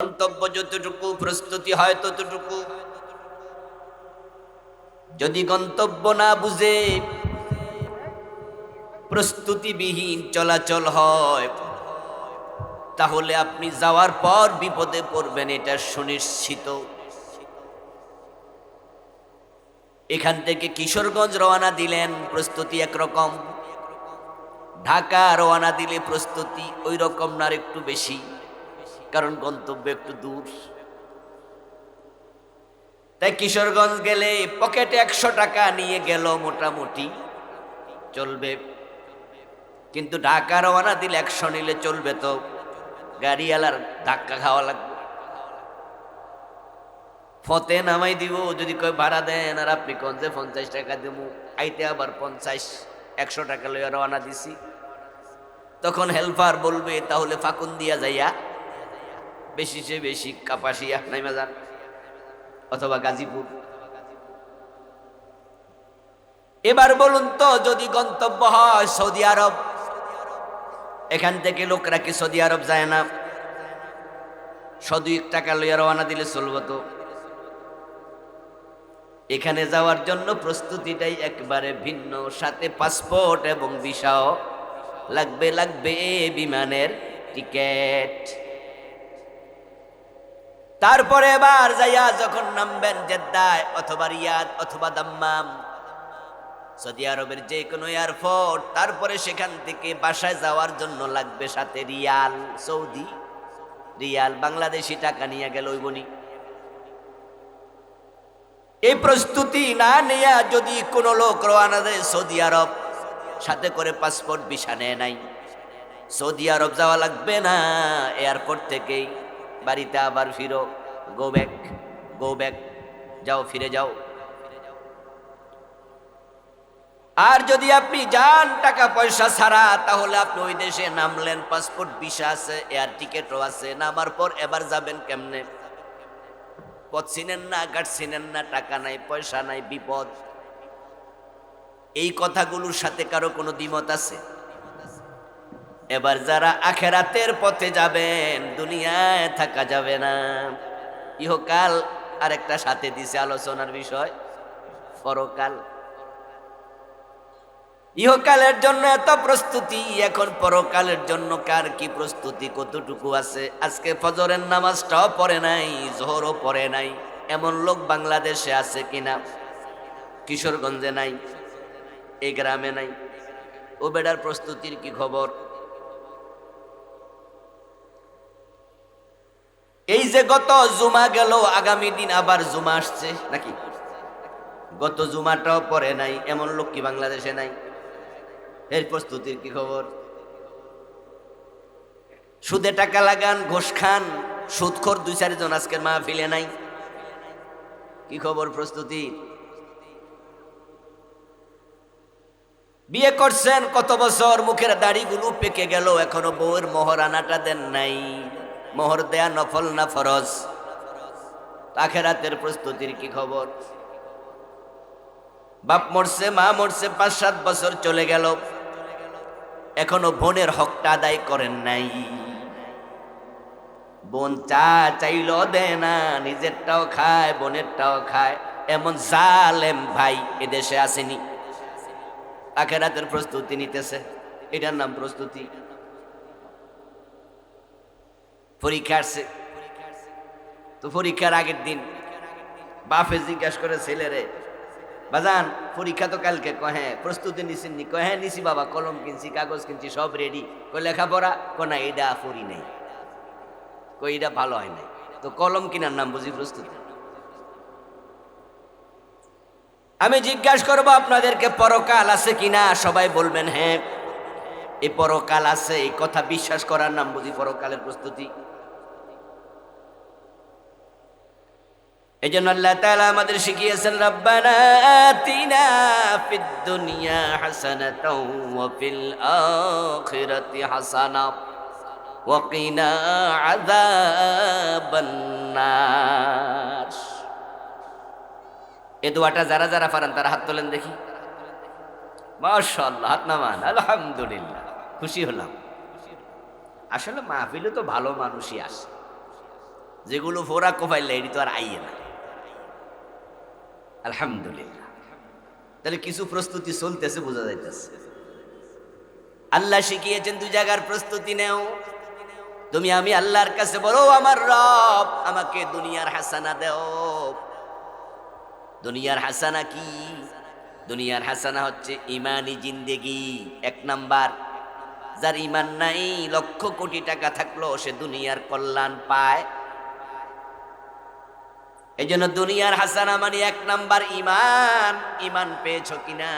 গন্তব্য যতটুকু প্রস্তুতি হয় ততটুকু। যদি গন্তব্য না বুঝে প্রস্তুতিবিহীন চলাচল হয়, তাহলে আপনি যাওয়ার পর বিপদে পড়বেন, এটা সুনিশ্চিত। এখান থেকে কিশোরগঞ্জ রওনা দিলেন, প্রস্তুতি একরকম। ঢাকা রওনা দিলে প্রস্তুতি ওই রকম না, একটু বেশি, কারণ গন্তব্য একটু দূর। তাই কিশোরগঞ্জ গেলে পকেটে 100 টাকা নিয়ে গেল, মোটামুটি চলবে। কিন্তু ঢাকা রওনা দিলে 100 নিলে চলবে তো? গাড়িওয়ালার ধাক্কা খাওয়া লাগবে, ফতে নামাই দিব। যদি কয় ভাড়া দেন, আর আপনি কোন যে 50 টাকা দেবো, আইতে আবার 50, 100 টাকা লইয়া রওনা দিছি, তখন হেল্পার বলবে তাহলে ফাকুন দিয়া যাইয়া বেশি সে বেশি কাপাসিয়া নাইমা যান, অথবা গাজীপুর। এবার বলুন তো, যদি গন্তব্য হয় সৌদি আরব, এখান থেকে লোকরা কি সৌদি আরব যায় না? 100 টাকা লইয়া রওনা দিলে চলবো তো? এখানে যাওয়ার জন্য প্রস্তুতিটাই একবারে ভিন্ন, সাথে পাসপোর্ট এবং ভিসাও লাগবে, লাগবে বিমানের টিকেট। তারপরে এবার যাইয়া যখন নামবেন জেদ্দায় অথবা রিয়াদ অথবা দাম্মাম, সৌদি আরবের যে কোনো এয়ারপোর্ট, তারপরে সেখান থেকে বাসায় যাওয়ার জন্য লাগবে সাথে রিয়াল, সৌদি রিয়াল, বাংলাদেশি টাকা নিয়ে গেল ওই বনি। এই প্রস্তুতি না নেয়া যদি কোনো লোক রওনা দেয় সৌদি আরব, সাথে করে পাসপোর্ট ভিসা নেয় নাই, সৌদি আরব যাওয়া লাগবে না, এয়ারপোর্ট থেকেই বাড়িতে আবার ফিরো, গো ব্যাক, গো ব্যাক, যাও, ফিরে যাও। আর যদি আপনি যান টাকা পয়সা ছাড়া, তাহলে আপনি ওই দেশে নামলেন, পাসপোর্ট ভিসা আছে, এয়ার টিকেটও আছে, নামার পর এবার যাবেন কেমনে? পথ চিনেন না, ঘাট চিনেন না, টাকা নাই, পয়সা নাই, বিপদ। এই কথাগুলোর সাথে কারো কোনো দ্বিমত আছে? এবার যারা আখেরাতের পথে যাবেন, দুনিয়ায় থাকা যাবে না। ইহকাল আরেকটা সাথে দিছে আলোচনার বিষয়, পরকাল। ইহকালের জন্য এত প্রস্তুতি, এখন পরকালের জন্য কার কি প্রস্তুতি, কতটুকু আছে? আজকে ফজরের নামাজটাও পড়ে নাই, জোহরও পড়ে নাই, এমন লোক বাংলাদেশে আছে কিনা? কিশোরগঞ্জে নাই, এই গ্রামে নাই। ও বেটার প্রস্তুতির কি খবর? এই যে গত জুমা গেল, আগামী দিন আবার জুমা আসছে নাকি? গত জুমাটাও পড়ে নাই, এমন লোক কি বাংলাদেশে নাই? এর প্রস্তুতির কি খবর? সুদে টাকা লাগান, ঘুষ খান, সুদখোর 2-4 জন আজকের মাহফিলে নাই। কি খবর প্রস্তুতি? বিয়ে করছেন কত বছর, মুখের দাড়িগুলো পেকে গেল, এখনো বউয়ের মোহর আনাটা দেন নাই। মোহর দেয়া নফল না ফরজ? আখেরাতের প্রস্তুতির কি খবর? বাপ মরছে, মা মরছে, 5-7 বছর চলে গেল, এখনো বোনের হকটা আদায় করেন নাই। বোন চাইলেও দেয় না, নিজেরটাও খায়, বোনেরটাও খায়, এমন জালেম ভাই এদেশে আসেনি। আখেরাতের প্রস্তুতি নিতেছে, এটার নাম প্রস্তুতি? পরীক্ষা আসছে তো, পরীক্ষার আগের দিন বাপে জিজ্ঞাসা করে ছেলেরে, বাজান পরীক্ষা তো কালকে, কয় হ্যাঁ। প্রস্তুতি নিছেন নি? কয় হ্যাঁ নিছি বাবা, কলম কিনছি, কাগজ কিনছি, সব রেডি। কয় লেখাপড়া? কয় না, এটা পড়ি নাই। কই এটা ভালো হয় নাই। তো কলম কিনার নাম বুঝি প্রস্তুতি? আমি জিজ্ঞাসা করবো আপনাদেরকে, পরকাল আছে কিনা? সবাই বলবেন হ্যাঁ, এই পরকাল আছে, এই কথা বিশ্বাস করার নাম বুঝি পরকালের প্রস্তুতি? এই জন্য আল্লাহ তাআলা আমাদের শিখিয়েছেন, রাব্বানা আতিনা ফিদ দুনিয়া হাসানাতাও ওয়া ফিল আখিরাতি হাসানা ওয়া কিনা আযাবান নার। এই দোয়াটা যারা যারা পারেন তারা হাত তোলেন দেখি। মাশাআল্লাহ, হাত নামান, আলহামদুলিল্লাহ, খুশি হলাম। আসলে মাহফিলে তো ভালো মানুষই আসে, যেগুলো ফোরা কোপাইলে এটি তো আর আইয়ে না। আলহামদুলিল্লাহ। তাহলে কিছু প্রস্তুতি চলতেছে, বোঝা যাইতেছে। আল্লাহ শিখিয়েছেন দুই জায়গার প্রস্তুতি নেও। তুমি আমি আল্লাহর কাছে বলো, আমার রব আমাকে দুনিয়ার হাসানা দেও। দুনিয়ার হাসানা কি? দুনিয়ার হাসানা হচ্ছে ইমানি জিন্দেগি, এক নাম্বার। যার ইমান নাই, লক্ষ কোটি টাকা থাকলো সে দুনিয়ার কল্যাণ পায়। এই জন্য দুনিয়ার হাসানা মানে এক নাম্বার ইমান। ইমান পেয়েছ কিনা?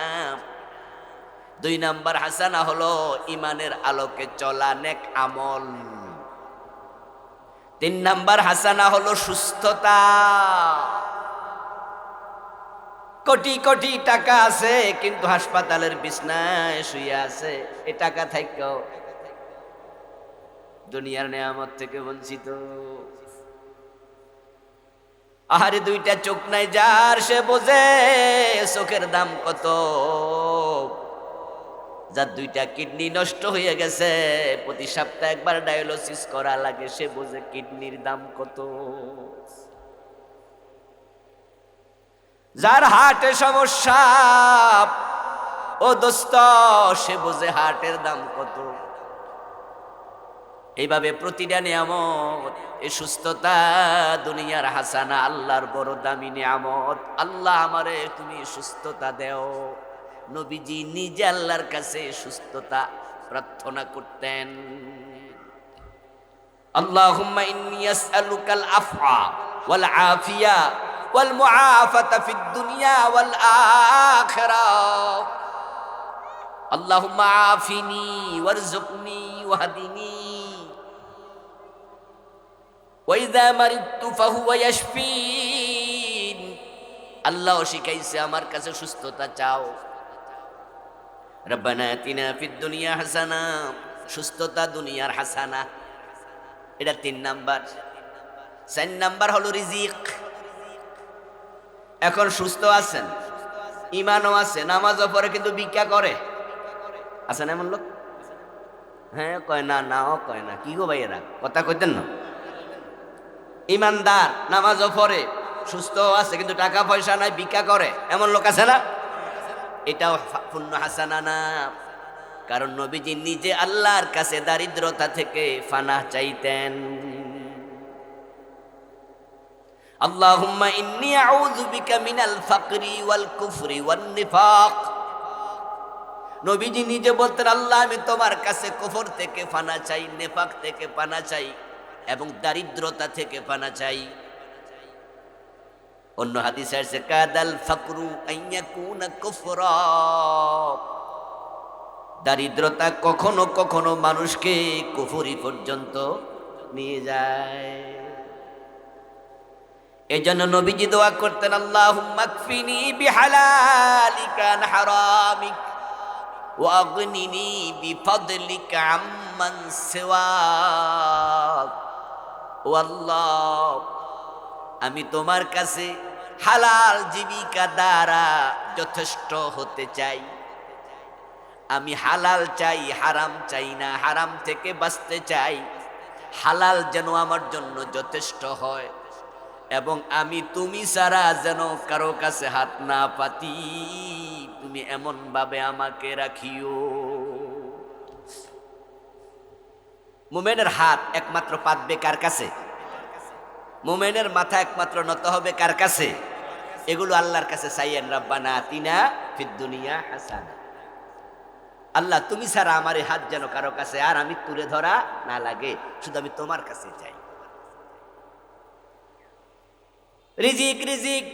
দুই নাম্বার হাসানা হলো ইমানের আলোকে চলা, নেক আমল। তিন নাম্বার হাসানা হলো সুস্থতা। কোটি কোটি টাকা আছে কিন্তু হাসপাতালের বিছনায় শুয়ে আছে, এ টাকা থাকলেও দুনিয়ার নেয়ামত থেকে বঞ্চিত। আহারে দুইটা চোখ নাই যার, সে বোঝে চোখের দাম কত। যার দুইটা কিডনি নষ্ট হয়ে গেছে, প্রতি সপ্তাহে একবার ডায়ালিসিস করা লাগে, সে বোঝে কিডনির দাম কত। যার হার্টে সমস্যা, ও দোস্ত, সে বোঝে হার্টের দাম কত। এইভাবে প্রতিটা নিয়ামত, এই সুস্থতা দুনিয়ার হাসানা, আল্লাহর বড় দামি নিয়ামত। আল্লাহ আমারে তুমি সুস্থতা দেও। নবীজি নিজে আল্লাহর কাছে সুস্থতা প্রার্থনা করতেন। আল্লাহুম্মা ইন্নী আসআলুকাল আফওয়া ওয়াল আফিয়া ওয়াল মুআফাতা ফিদ দুনিয়া ওয়াল আখিরাহ। আল্লাহুম্মা আফিনি ওয়ারযুকনি ওয়াহদিনি ওয়া ইযা মারিদতু ফাহুয়া ইয়াশফিন। আল্লাহ শিখাইছে আমার কাছে সুস্থতা চাও। রব্বানা আতিনা ফিদ দুনিয়া হাসানা, সুস্থতা দুনিয়ার হাসানা, এটা 3 নাম্বার। 4 নাম্বার হলো রিজিক। এখন সুস্থ আছেন, ইমানও আছে, নামাজও পড়ে, কিন্তু ভিক্ষা করে। আছেন এমন লোক? হ্যাঁ কয় না, নাও কয় না। কি গো ভাইয়েরা, কথা কইতেন না? ইমানদার, নামাজও পড়ে, সুস্থ আছে, কিন্তু টাকা পয়সা নাই, ভিক্ষা করে, এমন লোক আছে না? এটাও পূর্ণ হাসানা না। কারণ নবীজি নিজে আল্লাহর কাছে দারিদ্রতা থেকে ফানাহ চাইতেন। আল্লাহুম্মা ইন্নী আউযু বিকা মিনাল ফাকরি ওয়াল কুফরি ওয়ান নিফাক। নবীজি নিজে বলতেন, আল্লাহ আমি তোমার কাছে কুফর থেকে ফানা চাই, নেফাক থেকে ফানা চাই, এবং দারিদ্রতা থেকে ফানা চাই। অন্য হাদিসে আছে, কাদাল ফাকরু আইয়াকুনা কুফরা। দারিদ্রতা কখনো কখনো মানুষকে কুফরি পর্যন্ত নিয়ে যায়। এজন্য নবীজি দোয়া করতেন, আল্লাহুম্মা কফিনি বিহালালিকা আন হারামিক ওয়া আগনিনি বিফদলিকা আম্মান সিওয়াক। ও আল্লাহ, আমি তোমার কাছে হালাল জীবিকা দ্বারা যথেষ্ট হতে চাই। আমি হালাল চাই, হারাম চাই না, হারাম থেকে বাঁচতে চাই। হালাল যেন আমার জন্য যথেষ্ট হয়, এবং আমি তুমি ছাড়া যেন কারো কাছে হাত না পাতি, তুমি এমন ভাবে আমাকে রাখিও। মুমিনের হাত একমাত্র পাতবে কার কাছে? মুমিনের মাথা একমাত্র নত হবে কার কাছে? এগুলো আল্লাহর কাছে চাইয়েন। রব্বানা আতিনা ফিদ দুনিয়া হাসানা। আল্লাহ তুমি ছাড়া আমার এই হাত যেন কারো কাছে আর আমি তুলে ধরা না লাগে, শুধু আমি তোমার কাছে চাই। রিজিক, রিজিক,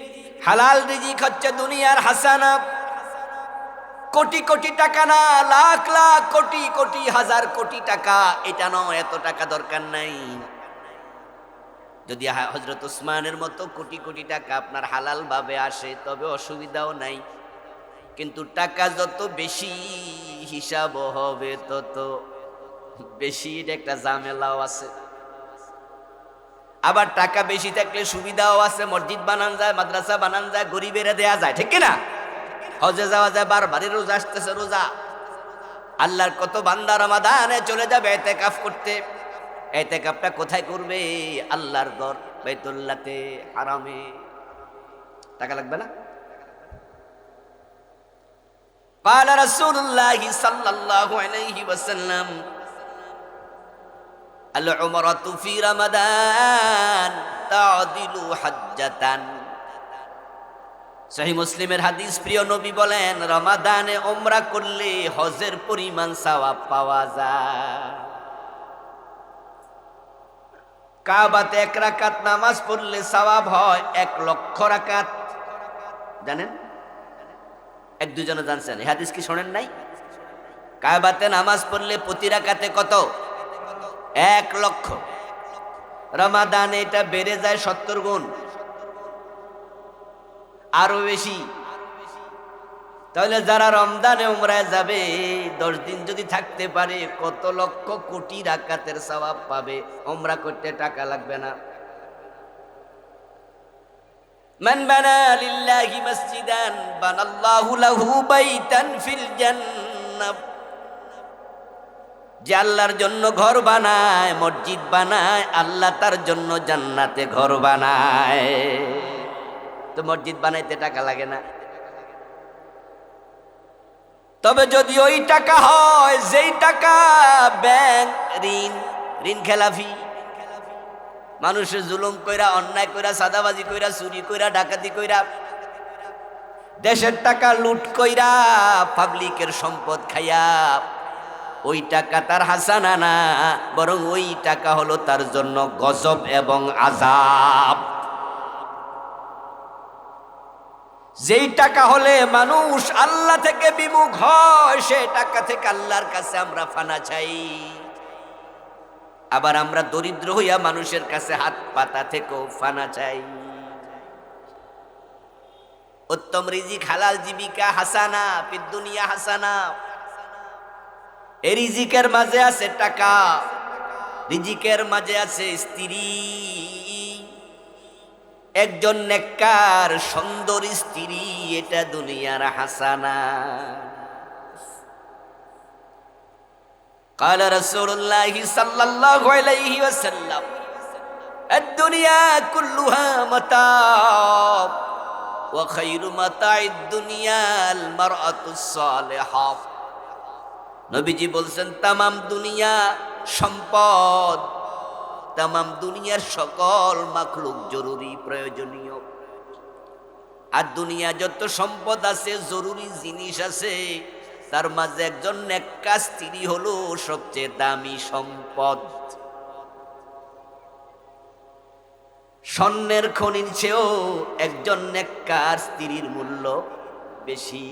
হালাল রিজিক হচ্ছে দুনিয়ার হাসানা। কোটি কোটি টাকা না, লাখ লাখ কোটি কোটি হাজার কোটি টাকা, এটা নয়, এত টাকা দরকার নাই। যদি হযরত উসমানের মতো কোটি কোটি টাকা আপনার হালাল ভাবে আসে তবে অসুবিধাও নাই, কিন্তু টাকা যত বেশি হিসাব হবে তত বেশি একটা ঝামেলাও আছে। আবার টাকা বেশি থাকলে সুবিধাও আছে, মসজিদ বানান যায়, মাদ্রাসা বানান যায়, গরিবেরা দেয়া যায়, ঠিক কিনা? হজে যাওয়া যায়, বারবারই রোজা আসতেছে, রোজা। আল্লাহর কত বান্দা রমাদানে চলে যাবে ইতিকাফ করতে, ইতিকাফটা কোথায় করবে? আল্লাহর ঘর বাইতুল্লাহতে হারামে। টাকা লাগবে না? قال رسول الله صلى الله عليه وسلم العمرة في رمضان تعدل حجة। সহিহ মুসলিমের হাদিস, প্রিয় নবী বলেন রমাদানে উমরা করলে হজের পরিমাণ সওয়াব পাওয়া যায়। কাবাতে 1 রাকাত নামাজ পড়লে সওয়াব হয় 1,00,000 রাকাত। জানেন? 1-2 জন জানছেন? এই হাদিস কি শোনেন নাই? কাবাতে নামাজ পড়লে প্রতি রাকাতে কত? 1,00,000। রমাদানে এটা বেড়ে যায় 70 গুণ, আরো বেশি। তাহলে যারা রমজানে উমরায় যাবে 10 দিন যদি থাকতে পারে কত লক্ষ কোটি রাকাতের সওয়াব পাবে। উমরা করতে টাকা লাগবে না। মান বানা লিল্লাহি মসজিদান বানাল্লাহু লাহু বাইতান ফিল জান্নাহ। যে আল্লাহর জন্য ঘর বানায়, মসজিদ বানায়, আল্লাহ তার জন্য জান্নাতে ঘর বানায়। তো মসজিদ বানাইতে টাকা লাগে না। তবে যদি ওই টাকা হয় যেই টাকা ব্যাংক ঋণ খেলাফি, মানুষের জুলুম কইরা, অন্যায় কইরা, সাদাবাজি কইরা, চুরি কইরা, ডাকাতি কইরা, দেশের টাকা লুট কইরা, পাবলিকের সম্পদ খাইয়া, ওই টাকা তার হাসানা না, বরং ওই টাকা হলো তার জন্য গজব এবং আযাব। যেই টাকা হলে মানুষ আল্লাহ থেকে বিমুখ হয়, সেই টাকা থেকে আল্লাহর কাছে আমরা ফানা চাই। আবার আমরা দরিদ্র হইয়া মানুষের কাছে হাত পাতা থেকেও ফানা চাই। উত্তম রিজিক, হালাল জীবিকা, হাসানা ফিদ দুনিয়া হাসানা। এই রিজিকের মাঝে আছে টাকা, রিজিকের মাঝে আছে স্ত্রী। একজন নেককার সুন্দর স্ত্রী, এটা দুনিয়ার হাসানা। قال رسول الله صلى الله عليه وسلم الدنيا كلها متاع وخير متاع الدنيا المرأة الصالحة। নবীজি বলছেন তামাম দুনিয়া সম্পদ, তামাম দুনিয়ার সকল মাখলুক জরুরি, প্রয়োজনীয়। আর দুনিয়া যত সম্পদ আছে, জরুরি জিনিস আছে, তার মাঝে একজন নেককার স্ত্রী হলো সবচেয়ে দামি সম্পদ। স্বর্ণের খনির চেয়েও একজন নেককার স্ত্রীর মূল্য বেশি।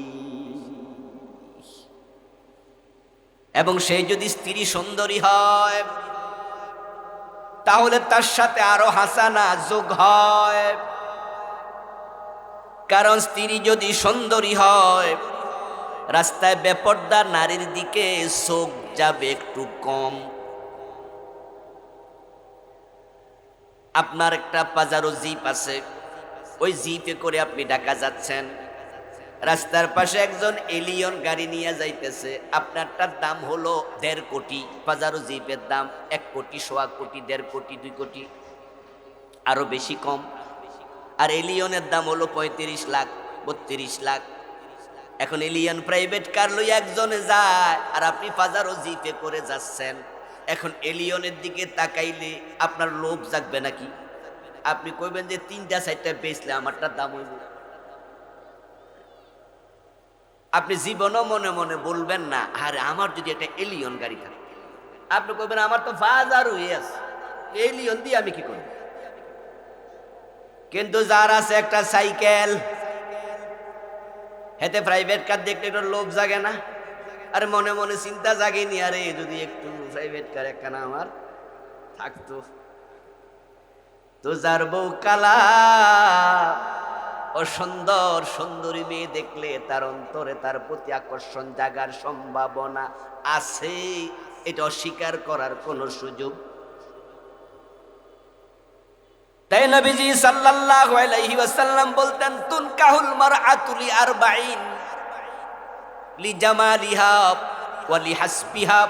এবং সে যদি স্ত্রী সুন্দরী হয় তাহলে তার সাথে আরো হাসানা যোগ হয়। কারণ স্ত্রী যদি সুন্দরী হয়, রাস্তায় বেপর্দা নারীর দিকে চোখ যাবে একটু কম। আপনার একটা পাজারো জিপ আছে, ওই জিপে করে আপনি ঢাকা যাচ্ছেন, রাস্তার পাশে একজন এলিয়ন গাড়ি নিয়ে যাইতেছে, আপনারটার দাম হলো 1.5 কোটি, পাজারো জিপের দাম 1 কোটি, 1.25 কোটি, 1.5 কোটি, 2 কোটি, আরো বেশি কম। আর এলিয়নের দাম হলো 35 লাখ, 32 লাখ। এখন এলিয়ন প্রাইভেট কার লইয়া একজনে যায়, আর আপনি পাজারো জিপে করে যাচ্ছেন। এখন এলিয়নের দিকে তাকাইলে আপনার লোভ জাগবে নাকি? আপনি কইবেন যে 3টা-4টা বেচলে আমারটার দাম হইব। আপনি জীবনও মনে মনে বলবেন না, আরে আমার যদি একটা এলিয়ন গাড়ি থাকে। আপনি কইবেন আমার তো পাজারো আছে, এলিয়ন দিয়ে আমি কি করব? কিন্তু যার আছে একটা সাইকেল, হেতে প্রাইভেট কার দেখলে একটু লোভ জাগে না? আরে মনে মনে চিন্তা জাগেনি, আরে যদি একটু প্রাইভেট কার একখানা আমার থাকতো। তো যার বউ কালা ও সুন্দর সুন্দরী মেয়ে দেখলে তার অন্তরে তার প্রতি আকর্ষণ জাগার সম্ভাবনা আছে, এটা অস্বীকার করার কোনো সুযোগ। তাই নবীজি সাল্লাল্লাহু আলাইহি ওয়াসাল্লাম বলতেন তুনকাহুল মারআতু লি 40 লিজামালিহা ওয়া লিহাসবিহা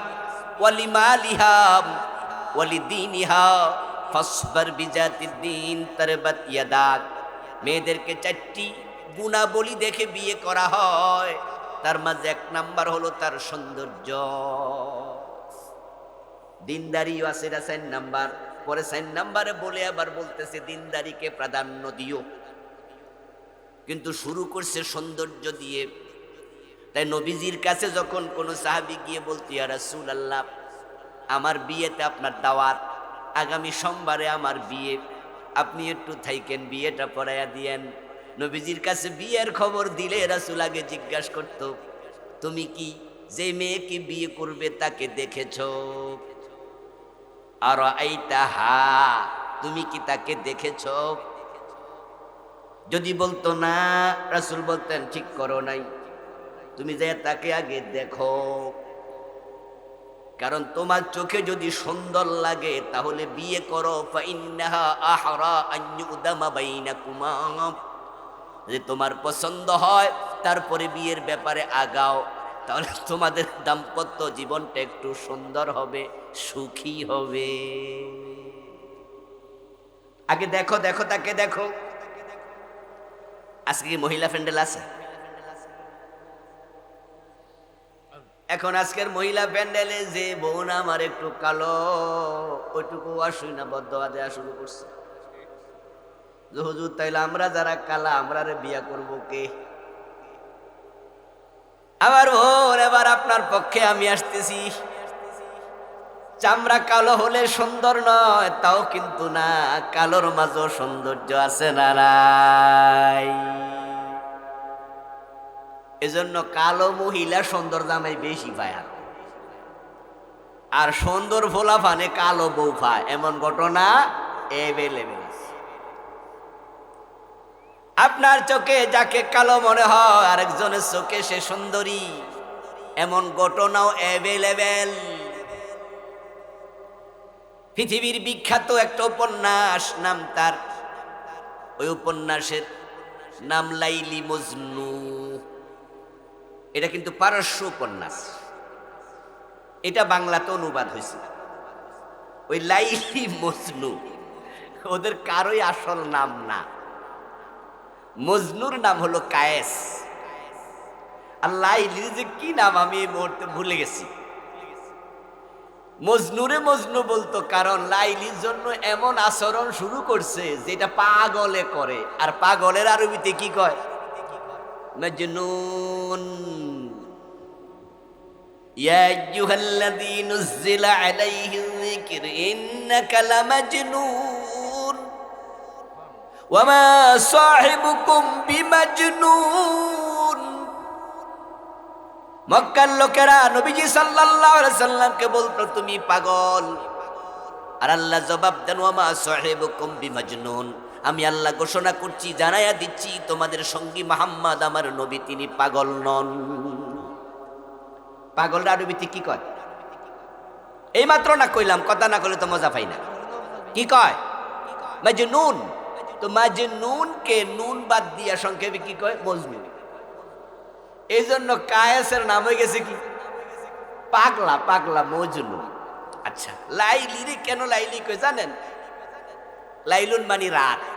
ওয়া লিমালিহা ওয়ালিদিনিহা ফাসবার বিজাতিদ্দিন তারবাত ইয়াদাক। মেয়েদেরকে 4টি গুণাবলী দেখে বিয়ে করা হয়, তার মাঝে 1 নাম্বার হলো তার সৌন্দর্য। দিনদারিও আছে, এটা 4 নাম্বার। পরে 4 নাম্বারে বলে আবার বলতেছে দিনদারিকে প্রাধান্য দিও, কিন্তু শুরু করছে সৌন্দর্য দিয়ে। তাই নবীজির কাছে যখন কোনো সাহাবী গিয়ে বলতো, ইয়া রাসূলুল্লাহ, আমার বিয়েতে আপনার দাওয়াত, আগামী সোমবারে আমার বিয়ে, আপনি একটু থাইকেন, বিয়েটা পড়াইয়া দিয়েন। নবীজির কাছে বিয়ের খবর দিলে রাসূল আগে জিজ্ঞাসা করত, তুমি কি যে মেয়েকে বিয়ে করবে তাকে দেখেছো? আর আইতাহা, তুমি কি তাকে দেখেছো? যদি বলতো না, রাসূল বলতেন ঠিক করো নাই, তুমি যে তাকে আগে দেখো, কারণ তোমার চোখে যদি সুন্দর লাগে তাহলে বিয়ে করো। ফাইন্নাহা আহরা আন ইউদামা বাইনাকুমা, যে তোমার পছন্দ হয় তারপরে বিয়ের ব্যাপারে আগাও, তাহলে তোমাদের দাম্পত্য জীবনটা একটু সুন্দর হবে, সুখী হবে। আগে দেখো, দেখো, তাকে দেখো। আজকে কি মহিলা প্যান্ডেল আছে? এখন আজকের মহিলা প্যান্ডেলে যে বোন আমার একটু কালো, ওইটুকু আসুই না বদদোয়া দেয়া শুরু করছে। হুজুর, তাইলে আমরা যারা কালা, আমরা বিয়া করব কে? আবার বোন, এবার আপনার পক্ষে আমি আসতেছি। চামড়া কালো হলে সুন্দর নয়, তাও কিন্তু না, কালোর মাঝেও সৌন্দর্য আছে না নাই? এজন্য কালো মহিলা সুন্দর জামাই বেশি পায়, আর সুন্দর ফোলা ফানে কালো বউ পায়, এমন ঘটনা এভেলেবেল আছে। আপনার চোখে যাকে কালো মনে হয় আরেকজনের চোখে সে সুন্দরী, এমন ঘটনাও এভেলেবেল। পৃথিবীর বিখ্যাত একটা উপন্যাস, নাম তার, ওই উপন্যাসের নাম লাইলি মজনু। এটা কিন্তু পারস্য উপন্যাস, এটা বাংলাতে অনুবাদ হয়েছে। ওই লাইলি মজনু ওদের কারোই আসল নাম না, মজনুর নাম হলো কায়েস, আর লাইলির যে কি নাম আমি এই মুহূর্তে ভুলে গেছি। মজনুরে মজনু বলতো কারণ লাইলির জন্য এমন আচরণ শুরু করছে যেটা পাগলে করে, আর পাগলের আরবিতে কি কয়? মজনুন। ইয়া আইয়ুহাল্লাযী নুজ্জিলা আলাইহিল যিকর ইন্নাকা লামাজনুন ওয়া মা সাহিবুকুম বিমাজনুন। মক্কার লোকেরা নবীজি সাল্লাল্লাহু আলাইহি সাল্লামকে বলতো তুমি পাগল, আর আল্লাহ জবাব দেন ওয়া মা সাহিবুকুম বিমাজনুন, আমি আল্লাহ ঘোষণা করছি, জানাইয়া দিচ্ছি, তোমাদের সঙ্গী মুহাম্মদ আমার নবী তিনি পাগল নন। পাগলরা আরবিতে কি কয়? এই মাত্র না কইলাম, কথা না কইলে তো মজা পাই না। কি কয়? মাজনুন। তো মাজনুন কে নুন বাদ দিয়া সংক্ষেপে কি কয়? মজনু। এই জন্য কায়েসের নাম হয়ে গেছে কি? পাগলা, পাগলা মজনু। আচ্ছা, লাইলি রে কেন লাইলি কয় জানেন? লাইলুন মানে রাত।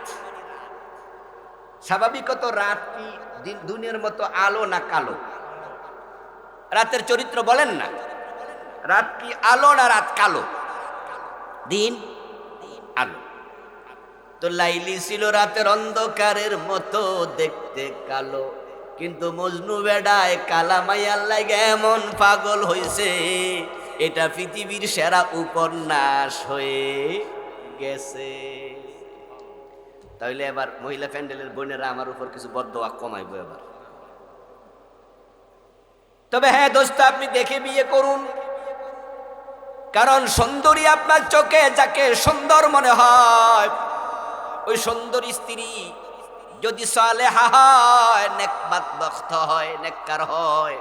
স্বাভাবিকত রাত কি দুনিয়ার মতো আলো না কালো? রাতের চরিত্র বলেন না, রাত কি আলো না রাত কালো? দিন আলো। তো লাইলি ছিল রাতের অন্ধকারের মতো দেখতে কালো, কিন্তু মজনু বেডায় কালা মাইয়ার লাগে এমন পাগল হইছে, এটা পৃথিবীর সেরা উপন্যাস হয়ে গেছে। তাহলে এবার মহিলা প্যান্ডেলের বোনেরা আমার উপর কিছু বদদোয়া কমাইবো এবার। তবে হ্যাঁ দোস্ত, আপনি দেখে বিয়ে করুন, কারণ সুন্দরী আপনার চোখে যাকে সুন্দর মনে হয়, ওই সুন্দর স্ত্রী যদি সালেহা হয়, নেকবাক্ত হয়, নেককার হয়,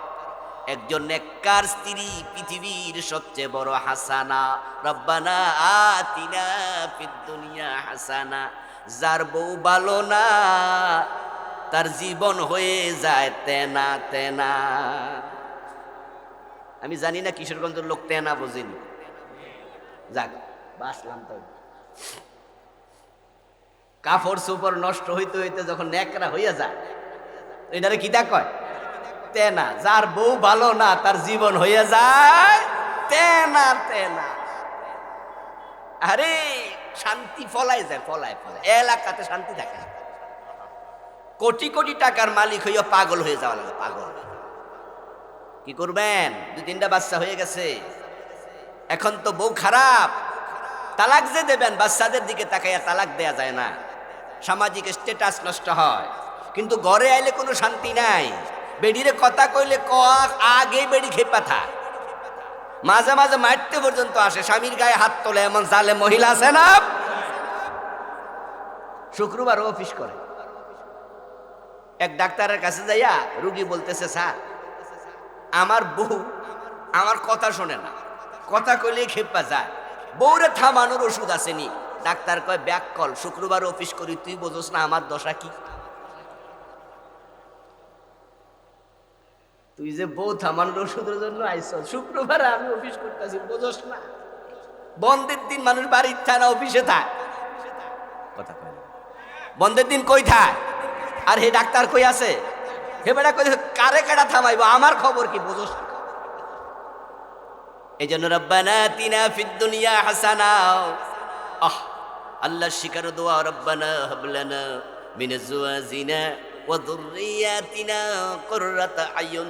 একজন নেককার স্ত্রী পৃথিবীর সবচেয়ে বড় হাসানা। রব্বানা আতিনা ফিদ দুনিয়া হাসানা। যার বউ ভালো না তার জীবন হয়ে যায় তেনা তেনা। আমি জানি না কিশোরগঞ্জের লোক তেনা বোঝেনি, যাক বাসলাম তো কাপড় চোপড় নষ্ট হইতে হইতে যখন ন্যাকড়া হইয়া যায় এটারে কিতা কয় তেনা। যার বউ ভালো না তার জীবন হইয়া যায় তেনা তেনা। আরে শান্তি ফলাই যায়, ফলায় ফলায় এলাকাতে শান্তি থাকে না। কোটি কোটি টাকার মালিক হইয়া পাগল হয়ে যাওয়া লাগে, পাগল। কি করবেন? 2-3টা বাচ্চা হয়ে গেছে, এখন তো বউ খারাপ, তালাক যে দেবেন বাচ্চাদের দিকে তাকাইয়া তালাক দেয়া যায় না, সামাজিক স্ট্যাটাস নষ্ট হয়। কিন্তু ঘরে আইলে কোনো শান্তি নাই। বেডিরে কথা কইলে আগে বেডি খেপা থাক, মাঝে মাঝে মারতে পর্যন্ত আসে, স্বামীর গায়ে হাত তোলে, এমন জালে মহিলা আছে না। শুক্রবার অফিস করে, এক ডাক্তারের কাছে যাইয়া রুগী বলতেছে, স্যার আমার বউ আমার কথা শোনে না, কথা কইলে খেপা যায়, বউরে থামানোর ওষুধ আসেনি। ডাক্তার কয় ব্যাক কল, শুক্রবার অফিস করি, তুই বোঝোস না আমার দশা কি? তুই যে বউ থামানোর ওষুধের জন্য আইস, শুক্রবার আমি অফিস করতেছি, বোঝোস না? বন্ধের দিন মানুষ বাড়ির থায় না, অফিসে থাক। কথা কয় না, বন্ধের দিন কই থাক? আর হে ডাক্তার কই আছে? হে বেটা কই কারে কেডা থামাইবো, আমার খবর কি, বোঝোস না? এই জন্য রব্বানা আতিনা ফিদ দুনিয়া হাসানা, আল্লাহ শিকার দোয়া, রব্বানা হাবলানা মিন আজওয়াজিনা ওয়া যুররিয়াতিনা কুররাতা আয়ুন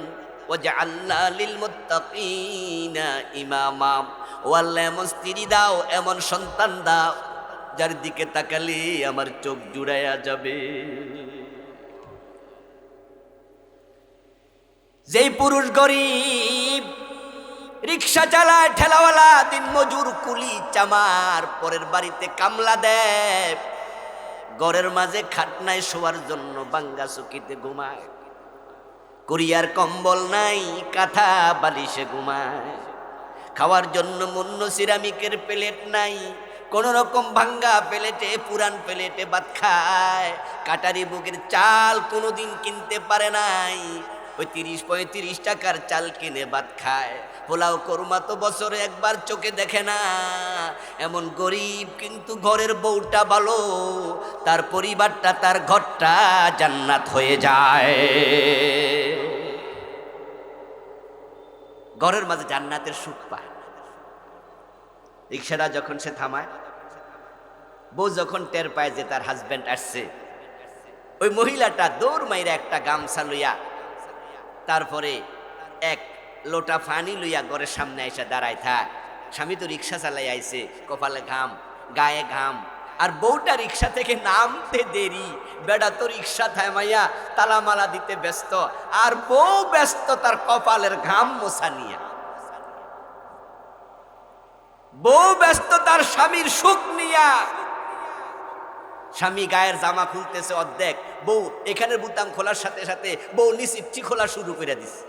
ওয়াজআলনা লিল মুত্তাকিনা ইমামা। ও আল্লাহ এমন স্ত্রী দাও, এমন সন্তান দাও যার দিকে তাকালে আমার চোখ জুড়াইয়া যাবে। যেই পুরুষ গরিব, রিক্সা চালায়, ঠেলাওয়ালা, দিন মজুর, কুলি চামার, পরের বাড়িতে কামলা দেয়, ঘরের মাঝে খাট নাই শোয়ার জন্য, বাঙ্গা চকিতে ঘুমায়, কুরিয়ার কম্বল নাই, কাঁথা বালিশে ঘুমায়, খাওয়ার জন্য মুন্ন সিরামিকের প্লেট নাই, কোন রকম ভাঙ্গা প্লেটে, পুরান প্লেটে ভাত খায়, কাটারি বুকের চাল কোনোদিন কিনতে পারে নাই, ওই 30-35 টাকার চাল কিনে ভাত খায়, পোলাও কোরমা তো বছরে একবার চোখে দেখে না। এমন গরিব, কিন্তু ঘরের বউটা ভালো, তার পরিবারটা, তার ঘরটা জান্নাত হয়ে যায়। ঘরের মাঝে জান্নাতের সুখ পায়। রিক্সাটা যখন সে থামায়, বউ যখন টের পায় যে তার হাজবেন্ড আসছে, ওই মহিলাটা দৌড় মাইরা একটা গামছা লইয়া, তারপরে এক লোটা পানি লইয়া ঘরের সামনে এসে দাঁড়ায় থাক। স্বামী তো রিক্সা চালাই আইছে, কপালে ঘাম, গায়ে ঘাম, আর বউটা রিক্সা থেকে নামতে দেরি, বেড়া তো রিক্সা থামাইয়া তালামালা দিতে ব্যস্ত, আর বউ ব্যস্ত তার কপালের ঘাম মোছা নিয়া। বউ ব্যস্ত তার স্বামীর সুখ নিয়া। স্বামী গায়ের জামা খুলতেছে অর্ধেক, বউ এখানের বুতাম খোলার সাথে সাথে বউ নিচ ইচ্ছি খোলা শুরু করে দিছে।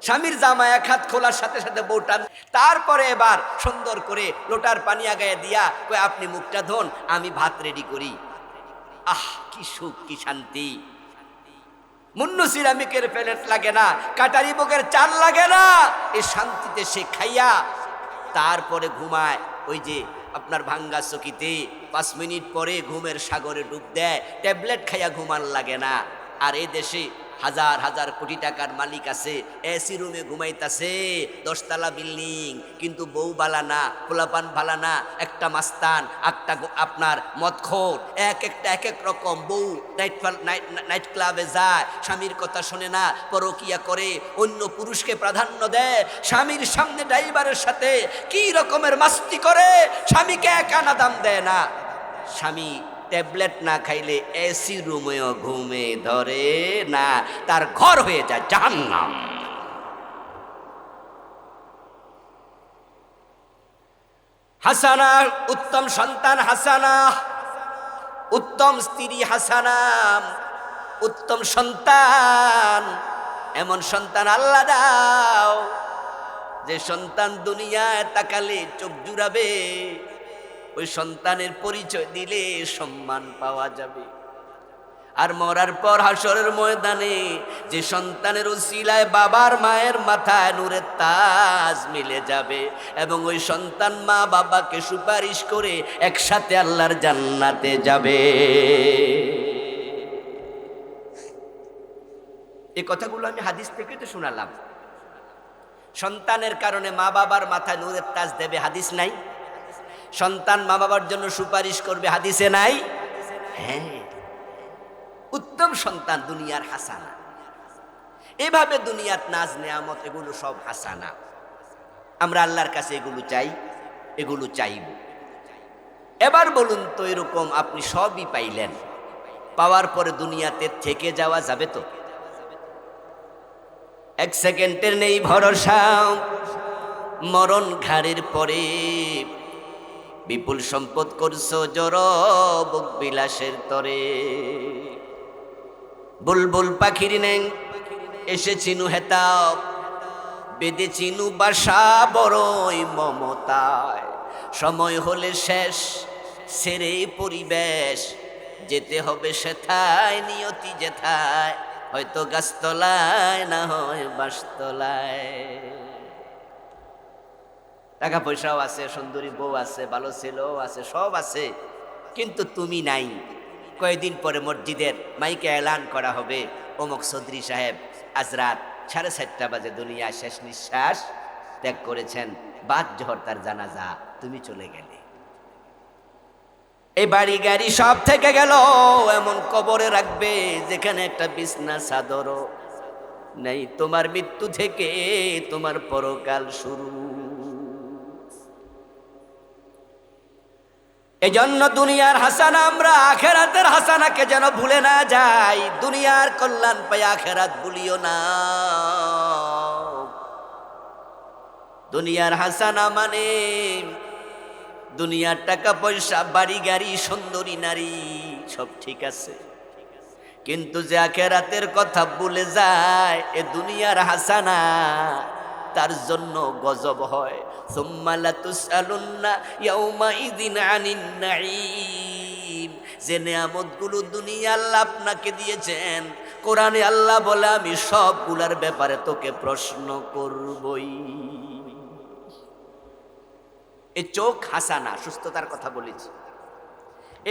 স্বামীর জামা এক হাত খোলার সাথে সাথে বউটা, তারপরে এবার সুন্দর করে লোটার পানি আগায় দিয়া কই আপনি মুখটা ধোন, আমি ভাত রেডি করি। আহ কি সুখ, কি শান্তি। মুন্নু সিরামিকের প্লেট লাগে না, কাটারি বুকের চাল লাগে না, এই শান্তিতে সে খাইয়া তারপরে ঘুমায়। ওই যে আপনার ভাঙ্গা চকিতে 5 মিনিট পরে ঘুমের সাগরে ডুব দেয়, ট্যাবলেট খাইয়া ঘুমান লাগে না। আর এই দেশে হাজার হাজার কোটি টাকার মালিক আছে, এসি রুমে ঘুমাইতাছে, 10 তলা বিল্ডিং, কিন্তু বউ বালা না, পোলাপান বালা না, একটা মাস্তান, একটা আপনার মদখোর, এক এক রকম বউ। নাইট ক্লাবে যায়, স্বামীর কথা শোনে না, পরকিয়া করে, অন্য পুরুষকে প্রাধান্য দেয়, স্বামীর সামনে ড্রাইভারের সাথে কি রকমের মাস্তি করে, স্বামীকে এক আনা দাম দেয় না। স্বামী ট্যাবলেট না খাইলে এসি রুমেও ঘুমে ধরে না, তার ঘর হয়ে যায় জাহান্নাম। হাসানা, উত্তম সন্তান হাসানা, উত্তম স্ত্রী হাসানা, উত্তম সন্তান, এমন সন্তান আল্লাহ দাও যে সন্তান দুনিয়ায় তাকালে চোখ জুড়াবে, ওই সন্তানের পরিচয় দিলে সম্মান পাওয়া যাবে। আর মরার পর হাসরের ময়দানে যে সন্তানের উসিলায় বাবার মায়ের মাথায় নূরের তাজ মিলে যাবে এবং ওই সন্তান মা বাবাকে সুপারিশ করে একসাথে আল্লাহর জান্নাতে যাবে। এই কথাগুলো আমি হাদিস থেকে তো শোনালাম। সন্তানের কারণে মা বাবার মাথায় নূরের তাজ দেবে, হাদিস নাই? সন্তান মা বাবার জন্য সুপারিশ করবে, হাদিসে নাই? হ্যাঁ, উত্তম সন্তান দুনিয়ার হাসানা। এভাবে দুনিয়ার নাজ নেয়ামত এগুলো সব হাসানা। আমরা আল্লাহর কাছে এগুলো চাই, এগুলো চাইব। এবার বলুন তো, এরকম আপনি সবই পাইলেন, পাওয়ার পরে দুনিয়াতে থেকে যাওয়া যাবে তো? এক সেকেন্ডের নেই ভরসা, মরণ ঘাড়ের পরে। বিপুল সম্পদ করছো জড় বুক বিলাসের তরে। বুলবুল পাখির নেং এসে চিনু হেতাও, বেদে চিনু বাসা বড়ই মমতায়। সময় হলে শেষ সেরে পরিবেশ, যেতে হবে সেথায় নিয়তি যেথায়, হয়তো গাছতলায় না হয় বাঁশতলায়। টাকা পয়সাও আছে, সুন্দরী বউ আছে, ভালো ছেলেও আছে, সব আছে, কিন্তু তুমি নাই। কয়েকদিন পরে মসজিদের মাইকে এলান করা হবে, অমুক চৌধুরী সাহেব আজ রাত 4:30 বাজে দুনিয়া শেষ নিঃশ্বাস ত্যাগ করেছেন, বাদ জোহর তার জানাজা, তুমি চলে গেলে। এই বাড়ি গাড়ি সব থেকে গেল, এমন কবরে রাখবে যেখানে একটা বিছনা চাদরও নেই। তোমার মৃত্যু থেকে তোমার পরকাল শুরু। এজন্য দুনিয়ার হাসানা আমরা আখেরাতের হাসানাকে যেন ভুলে না যাই। দুনিয়ার কল্যাণ পাই আখেরাত ভুলিও না। দুনিয়ার হাসানা মানে দুনিয়ার টাকা পয়সা, বাড়ি গাড়ি, সুন্দরী নারী সব ঠিক আছে, কিন্তু যে আখেরাতের কথা ভুলে যায়, এ দুনিয়ার হাসানা তার জন্য গজব হয়। সুম্মা লাতুসআলুন্না ইয়াউমাইযিন আনিন নাঈম। যে নেয়ামতগুলো দুনিয়া আল্লাহ আপনাকে দিয়েছেন, কোরআনে আল্লাহ বলে আমি সবগুলার ব্যাপারে তোকে প্রশ্ন করবই। এই চোখ হাসানা, সুস্থতার কথা বলেছি।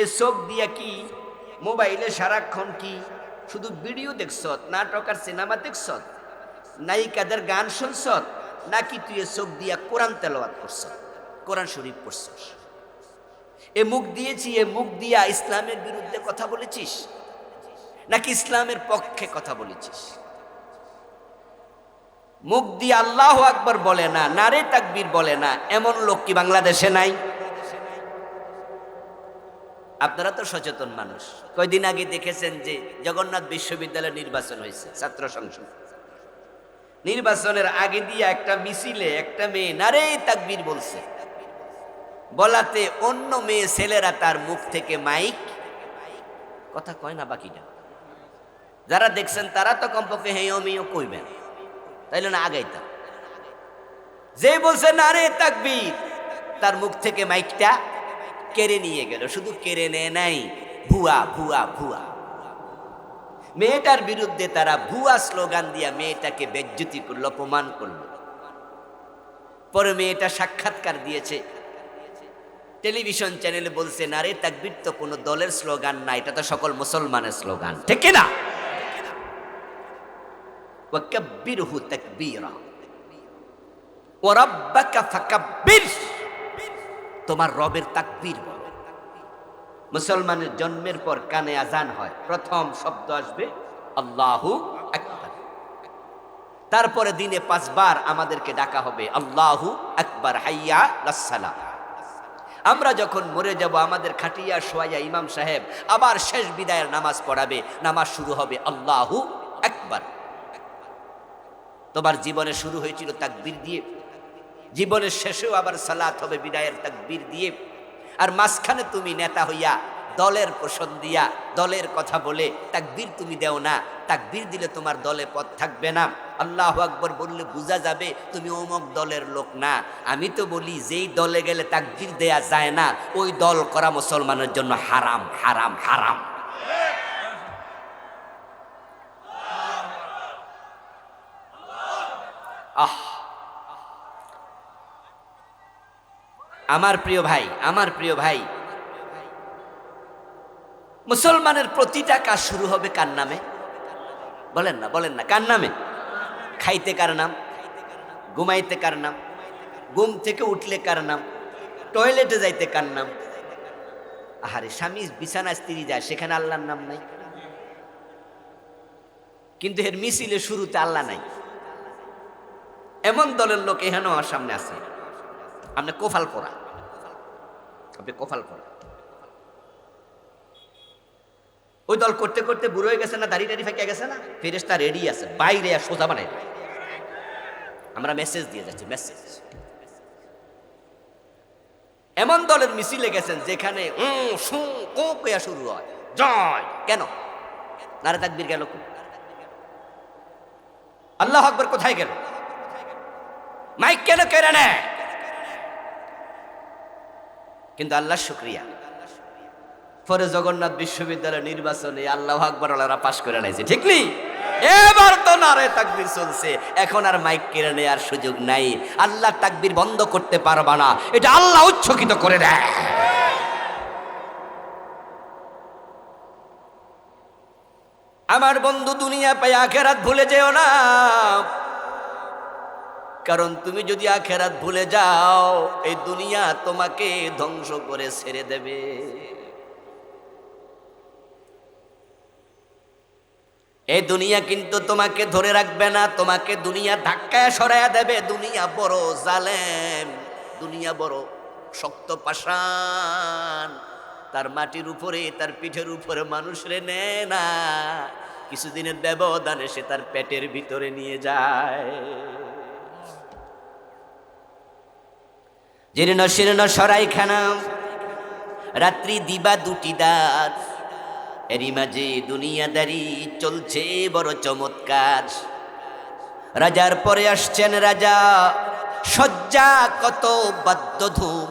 এই চোখ দিয়া কি মোবাইলে সারাক্ষণ কি শুধু ভিডিও দেখছ, নাটক আর সিনেমা দেখছ, নায়িকাদের গান শুনছ, নাকি তুই এ চোখ দিয়া কোরআন তেলাওয়াত করছ, কোরআন শরীফ পড়ছস? এ মুখ দিয়েছি, এ মুখ দিয়া ইসলামের বিরুদ্ধে কথা বলেছিস, নাকি ইসলামের পক্ষে কথা বলেছিস? মুখ দিয়ে আল্লাহু আকবার বলে না, নারে তাকবীর বলে না, এমন লোক কি বাংলাদেশে নাই? আপনারা তো সচেতন মানুষ। কয়দিন আগে দেখেছেন যে জগন্নাথ বিশ্ববিদ্যালয় নির্বাচন হয়েছে, ছাত্র সংসদ নির্বাচনের আগে দিয়ে একটা মিছিলে একটা মেয়ে নারে তাকবীর বলছে, বলাতে অন্য মেয়ে ছেলেরা তার মুখ থেকে মাইক কথা কয় না। বাকিটা যারা দেখছেন তারা তো কমপক্ষে হেয় মেয়েও কইবেন, তাইলে না আগাইতাম। যে বলছে নারে তাকবীর, তার মুখ থেকে মাইকটা কেড়ে নিয়ে গেল। শুধু কেড়ে নেয় নাই, ভুয়া ভুয়া ভুয়া। মেয়েটার বিরুদ্ধে তারা ভুয়া স্লোগান দিয়া মেয়েটাকে বেজ্জতি করলো, অপমান করলো। পরে মেয়েটা সাক্ষাৎকার দিয়েছে, টেলিভিশন চ্যানেলে বলছে নারে তাকবীর তো কোনো দলের স্লোগান না, এটা তো সকল মুসলমানের স্লোগান, ঠিক না? ওয়াকাব্বিরহু তাকবীরা ওয়া রাব্বাকা ফাকাব্বির। তোমার রবের তাকবীর বলো। মুসলমানের জন্মের পর কানে আজান হয়, প্রথম শব্দ আসবে আল্লাহু আকবার। তারপরে দিনে 5 বার আমাদেরকে ডাকা হবে আল্লাহু আকবার, হাইয়া লাসসালাহ। আমরা যখন মরে যাব, আমাদের খাটিয়া শোয়াইয়া ইমাম সাহেব আবার শেষ বিদায়ের নামাজ পড়াবে। নামাজ শুরু হবে আল্লাহু আকবার। তোমার জীবনে শুরু হয়েছিল তাকবীর দিয়ে, জীবনের শেষেও আবার সালাত হবে বিদায়ের তাকবীর দিয়ে। আর মাঝখানে তুমি নেতা হইয়া দলের পোষণ দিয়া দলের কথা বলে তাকবীর তুমি দেও না। তাকবীর দিলে তোমার দলে পদ থাকবে না। আল্লাহু আকবার বললে বোঝা যাবে তুমি অমুক দলের লোক না। আমি তো বলি যেই দলে গেলে তাকবীর দেয়া যায় না, ওই দল করা মুসলমানের জন্য হারাম হারাম হারাম। আহ, আমার প্রিয় ভাই, আমার প্রিয় ভাই, মুসলমানের প্রতিটা কাজ শুরু হবে কার নামে? বলেন না, বলেন না, কার নামে? খাইতে কার নাম? ঘুমাইতে কার নাম? ঘুম থেকে উঠলে কার নাম? টয়লেটে যাইতে কার নাম? আহারে, স্বামী বিছানা স্ত্রী যায়, সেখানে আল্লাহর নাম নাই। কিন্তু এর মিছিলে শুরুতে আল্লাহ নাই। এমন দলের লোক এখানে আমার সামনে আছে। আপনি কোফাল পড়া, আপনি কোফাল পড়া। ওই দল করতে করতে বুড়ো হয়ে গেছে না, দাড়ি টাড়ি ফেঁকে গেছে না, ফেরেশতা রেডি আছে, বাইরে আর সোজা বানাই। আমরা মেসেজ দিয়ে যাচ্ছি, মেসেজ। এমন দলের মিছিলে গেছেন যেখানে শুরু হয় জয়। কেন? নারে তাকবীর গেল, আল্লাহু আকবার কোথায় গেল? মাইক কেন কেড়ে নেয়? কিন্তু আল্লাহর শুকরিয়া, পরে জগন্নাথ বিশ্ববিদ্যালয় নির্বাচনে আল্লাহু আকবার ওরা পাশ করে লাইছে, ঠিক নেই? এবার তো নারে তাকবীর চলছে, এখন আর মাইক কেড়ে নেয়ার সুযোগ নাই। আল্লাহ তাকবীর বন্ধ করতে পারবা না, এটা আল্লাহ উচ্চকিত করে দেয়। আমার বন্ধু, দুনিয়া পাই আখেরাত ভুলে যেও না, কারণ তুমি যদি আখেরাত ভুলে যাও, এই দুনিয়া তোমাকে ধ্বংস করে ছেড়ে দেবে। এই দুনিয়া কিন্তু তোমাকে ধরে রাখবে না, তোমাকে দুনিয়া ধাক্কায় সরাইয়া দেবে। দুনিয়া বড় জালেম, দুনিয়া বড় শক্ত পাষাণ, তার মাটির উপরে, তার পিঠের উপরে মানুষ রে নেয় না, কিছুদিনের ব্যবধানে সে তার পেটের ভিতরে নিয়ে যায়। জীর্ণ শীর্ণ সরাইখানা, রাত্রি দিবা দুটি দাঁত, এরই মাঝে দুনিয়াদারি চলছে বড় চমৎকার। রাজার পরে আসছেন রাজা, সজ্জা কত বাদ্য ধুম,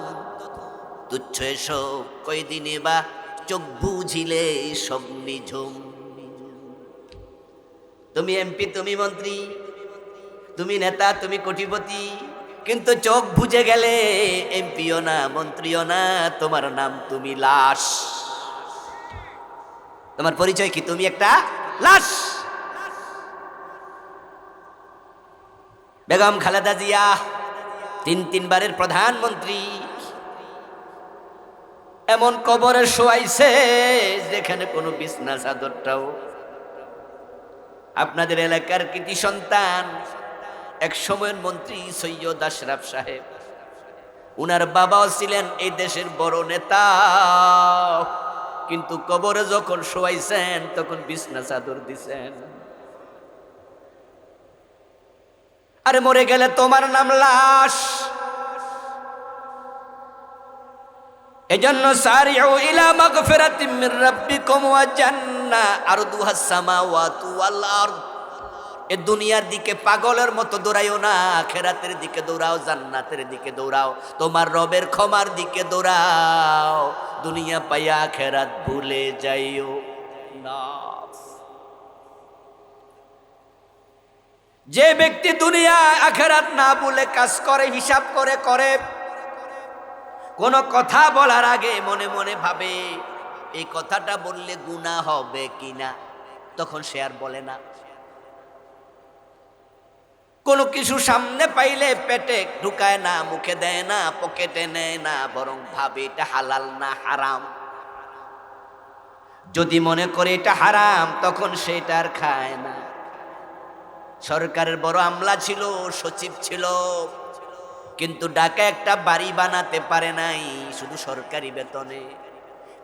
তুচ্ছ এসব কয়দিনে বা চোখ বুঝিলে সব নিঝুম। তুমি এমপি, তুমি মন্ত্রী, তুমি নেতা, তুমি কোটিপতি, কিন্তু চোখ বুঝে গেলে এমপিও না, মন্ত্রীও না, তোমার নাম তুমি লাশ। তোমার পরিচয় কি? তুমি একটা লাশ। বেগম খালেদা জিয়া তিনবারের প্রধানমন্ত্রী, এমন কবরে শোয়াইছে যেখানে কোনো বিছনা চাদরটাও। আপনাদের এলাকার কৃতি সন্তান, এক সময়ের মন্ত্রী সৈয়দ আশরাফ সাহেব, উনার বাবাও ছিলেন এই দেশের বড় নেতা, কিন্তু কবরে যখন শোয়াইছেন তখন বিছনা চাদর দিছেন। আরে মরে গেলে তোমার নাম লাশ। এজন্য সারিউ ইলা মাগফিরাতিম মির রাব্বিকুম ওয়া জান্নাহ আরদুহাস সামাওয়াতু ওয়াল আরদ। এ দুনিয়ার দিকে পাগলের মতো দৌড়াইও না, আখিরাতের দিকে দৌড়াও, জান্নাতের দিকে দৌড়াও, তোমার রবের ক্ষমার দিকে দৌড়াও। দুনিয়া পাইয়া আখিরাত ভুলে যাইও না। যে ব্যক্তি দুনিয়া আখিরাত না ভুলে কাজ করে, হিসাব করে করে, কোন কথা বলার আগে মনে মনে ভাবে এই কথাটা বললে গুনাহ হবে কিনা, তখন সে আর বলে না। কোনো কিছু সামনে পাইলে পেটে ঢুকায় না, মুখে দেয় না, পকেটে নেয় না, বরং ভাবে এটা হালাল না হারাম। যদি মনে করে এটা হারাম, তখন সেটা আর খায় না। সরকারের বড় আমলা ছিল, সচিব ছিল, কিন্তু ঢাকা একটা বাড়ি বানাতে পারে নাই, শুধু সরকারি বেতনে।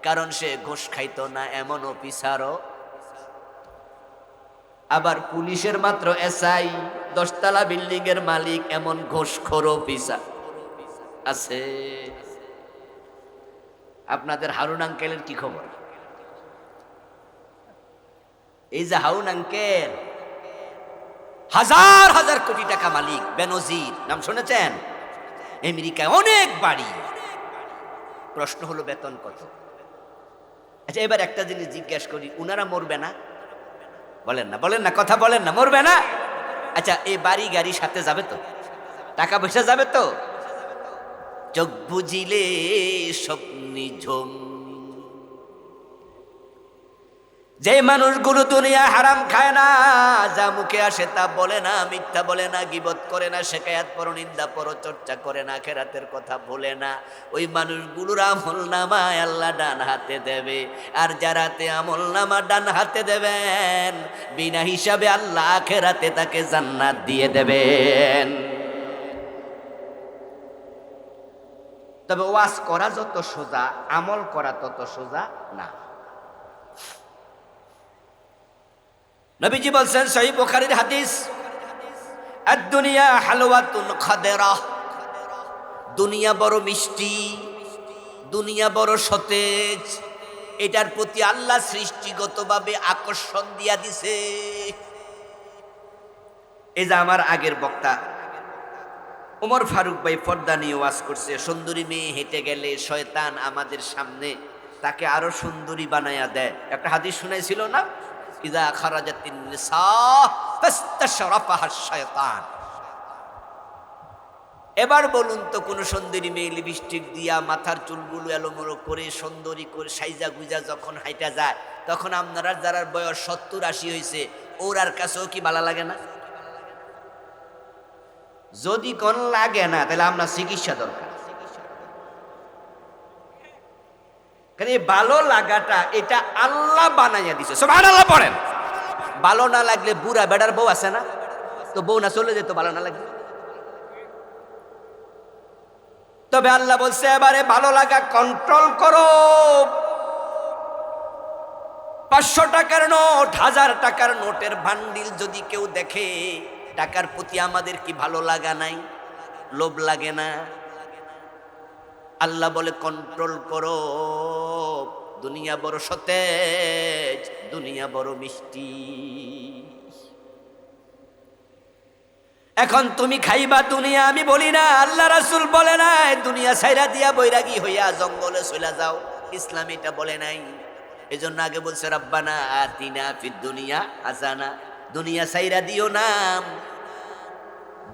কারণ সে ঘুষ খাইতো না, এমন অফিসারও। আবার পুলিশের মাত্র এসআই, 10 তলা বিল্ডিং এর মালিক, এমন ঘুষখোর অফিসার আছে। আপনাদের হারুন আঙ্কেলের কি খবর? এই যে হারুন আঙ্কেল, হাজার হাজার কোটি টাকা মালিক, বেনজির নাম শুনেছেন? আমেরিকায় অনেক বাড়ি। প্রশ্ন হলো বেতন কত? আচ্ছা, এবার একটা জিনিস জিজ্ঞেস করি, উনারা মরবে না? বলেন না, বলেন না, কথা বলেন না, মরবে না? আচ্ছা, এই বাড়ি গাড়ি সাথে যাবে তো? টাকা পয়সা যাবে তো? চোখ বুঝিলে স্বপ্নি ঝুম। যে মানুষগুলো দুনিয়া হারাম খায় না, যা মুখে আসে তা বলে না, মিথ্যা বলে না, গীবত করে না, শেকায়াত পরনিন্দা পরচর্চা করে না, আখিরাতের কথা ভোলে না, ওই মানুষগুলোর আমলনামায় আল্লাহ ডান হাতে দেবে। আর যারাতে আমলনামা ডান হাতে দেবেন, বিনা হিসাবে আল্লাহ আখিরাতে তাকে জান্নাত দিয়ে দেবেন। তবে ওয়াজ করা যত সোজা, আমল করা তত সোজা না। নবীজি বলছেন সহিহ বুখারীর হাদিস, আদ-দুনিয়া হালওয়াতুন খাদেরা, দুনিয়া বড় মিষ্টি, দুনিয়া বড় সতেজ, এটার প্রতি আল্লাহ সৃষ্টিগতভাবে আকর্ষণ দিয়া দিছে। এই যে আমার আগের বক্তা ওমর ফারুক ভাই পর্দা নিয়ে ওয়াজ করছে, সুন্দরী মেয়ে হেঁটে গেলে শয়তান আমাদের সামনে তাকে আরো সুন্দরী বানায়া দেয়। একটা হাদিস শুনাইছিল না, ইযা খারাজাতিন নিসা ফাস্তাশরাফাহা শায়তান। এবার বলুন তো, কোন সুন্দরী মেয়ে লিপস্টিক দিয়া মাথার চুলগুলো এলোমেলো করে সুন্দরী করে সাইজা গুজা যখন হাইটা যায়, তখন আপনারা যারা বয়স 70-80 হয়েছে, ওর আর কাছেও কি ভালো লাগে না? যদি কোন লাগে না, তাহলে আমরা চিকিৎসা দরকার। কারণ এই ভালো লাগাটা এটা আল্লাহ বানাইয়া দিছে, সুবহানাল্লাহ পড়েন। ভালো না লাগলে বুড়া বেড়ার বউ আছে না, তো বউ না চলে যেত ভালো না লাগলে। তবে আল্লাহ বলছে এবারে ভালো লাগা কন্ট্রোল করো। 500 টাকার নোট, 1000 টাকার নোটের বান্ডিল যদি কেউ দেখে, টাকার প্রতি আমাদের কি ভালো লাগা নাই? লোভ লাগে না? আল্লাহ বলে কন্ট্রোল করো। দুনিয়া বড় সতেজ, দুনিয়া বড় মিষ্টি। এখন তুমি খাইবা দুনিয়া, আমি বলি না, আল্লাহ রাসূল বলে নাই দুনিয়া ছাইরা দিয়া বৈরাগী হইয়া জঙ্গলে চলে যাও, ইসলাম এটা বলে নাই। এজন্য আগে বলছে রাব্বানা আতিনা ফিদ দুনিয়া হাসানা, দুনিয়া ছাইরা দিও না।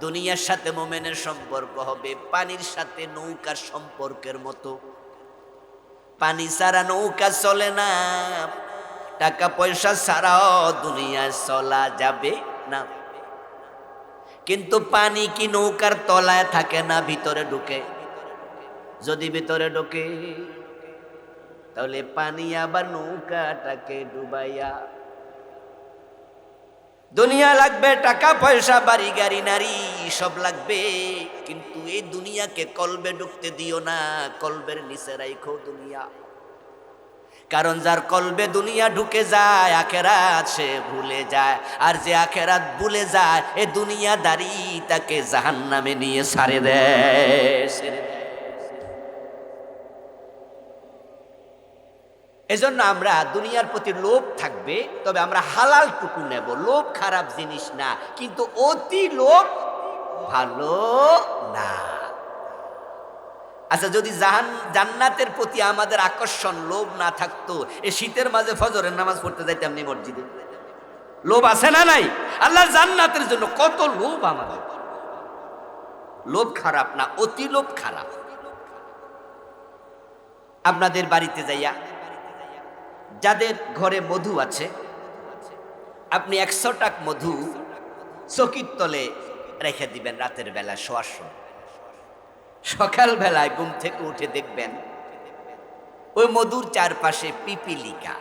দুনিয়ার সাথে মোমেনের সম্পর্ক হবে পানির সাথে নৌকার সম্পর্কের মতো। পানি ছাড়া নৌকা চলে না, টাকা পয়সা ছাড়াও দুনিয়ায় চলা যাবে না। কিন্তু পানি কি নৌকার তলায় থাকে না ভিতরে ঢুকে? যদি ভিতরে ঢুকে, তাহলে পানি আবার নৌকাটাকে ডুবাইয়া। দুনিয়া লাগবে, টাকা পয়সা বাড়ি গাড়ি নারী সব লাগবে, কিন্তু এই দুনিয়াকে কলবে ঢুকতে দিও না, কলবের নিচে রাখো দুনিয়া। কারণ যার কলবে দুনিয়া ঢুকে যায়, আখেরাত সে ভুলে যায়। আর যে আখেরাত ভুলে যায়, এ দুনিয়াদারি তাকে জাহান্নামে নিয়ে ছাড়ে দেয়। এজন্য আমরা দুনিয়ার প্রতি লোভ থাকবে, তবে আমরা হালাল টুকু নেব। লোভ খারাপ জিনিস না, কিন্তু অতি লোভ ভালো না। আচ্ছা, যদি জান্নাতের প্রতি আমাদের আকর্ষণ লোভ না থাকতো, এই শীতের মাঝে ফজরের নামাজ পড়তে যাইতাম নি মসজিদে? লোভ আছে না নাই? আল্লাহ জান্নাতের জন্য কত লোভ আমাদের। লোভ খারাপ না, অতি লোভ খারাপ। আপনাদের বাড়িতে যাইয়া যাদের ঘরে মধু আছে, আপনি 100 টাক মধু চকির তলে রেখে দিবেন রাতের বেলা শোয়ার সময়। সকাল বেলায় ঘুম থেকে উঠে দেখবেন ওই মধুর চারপাশে পিপিলিকা।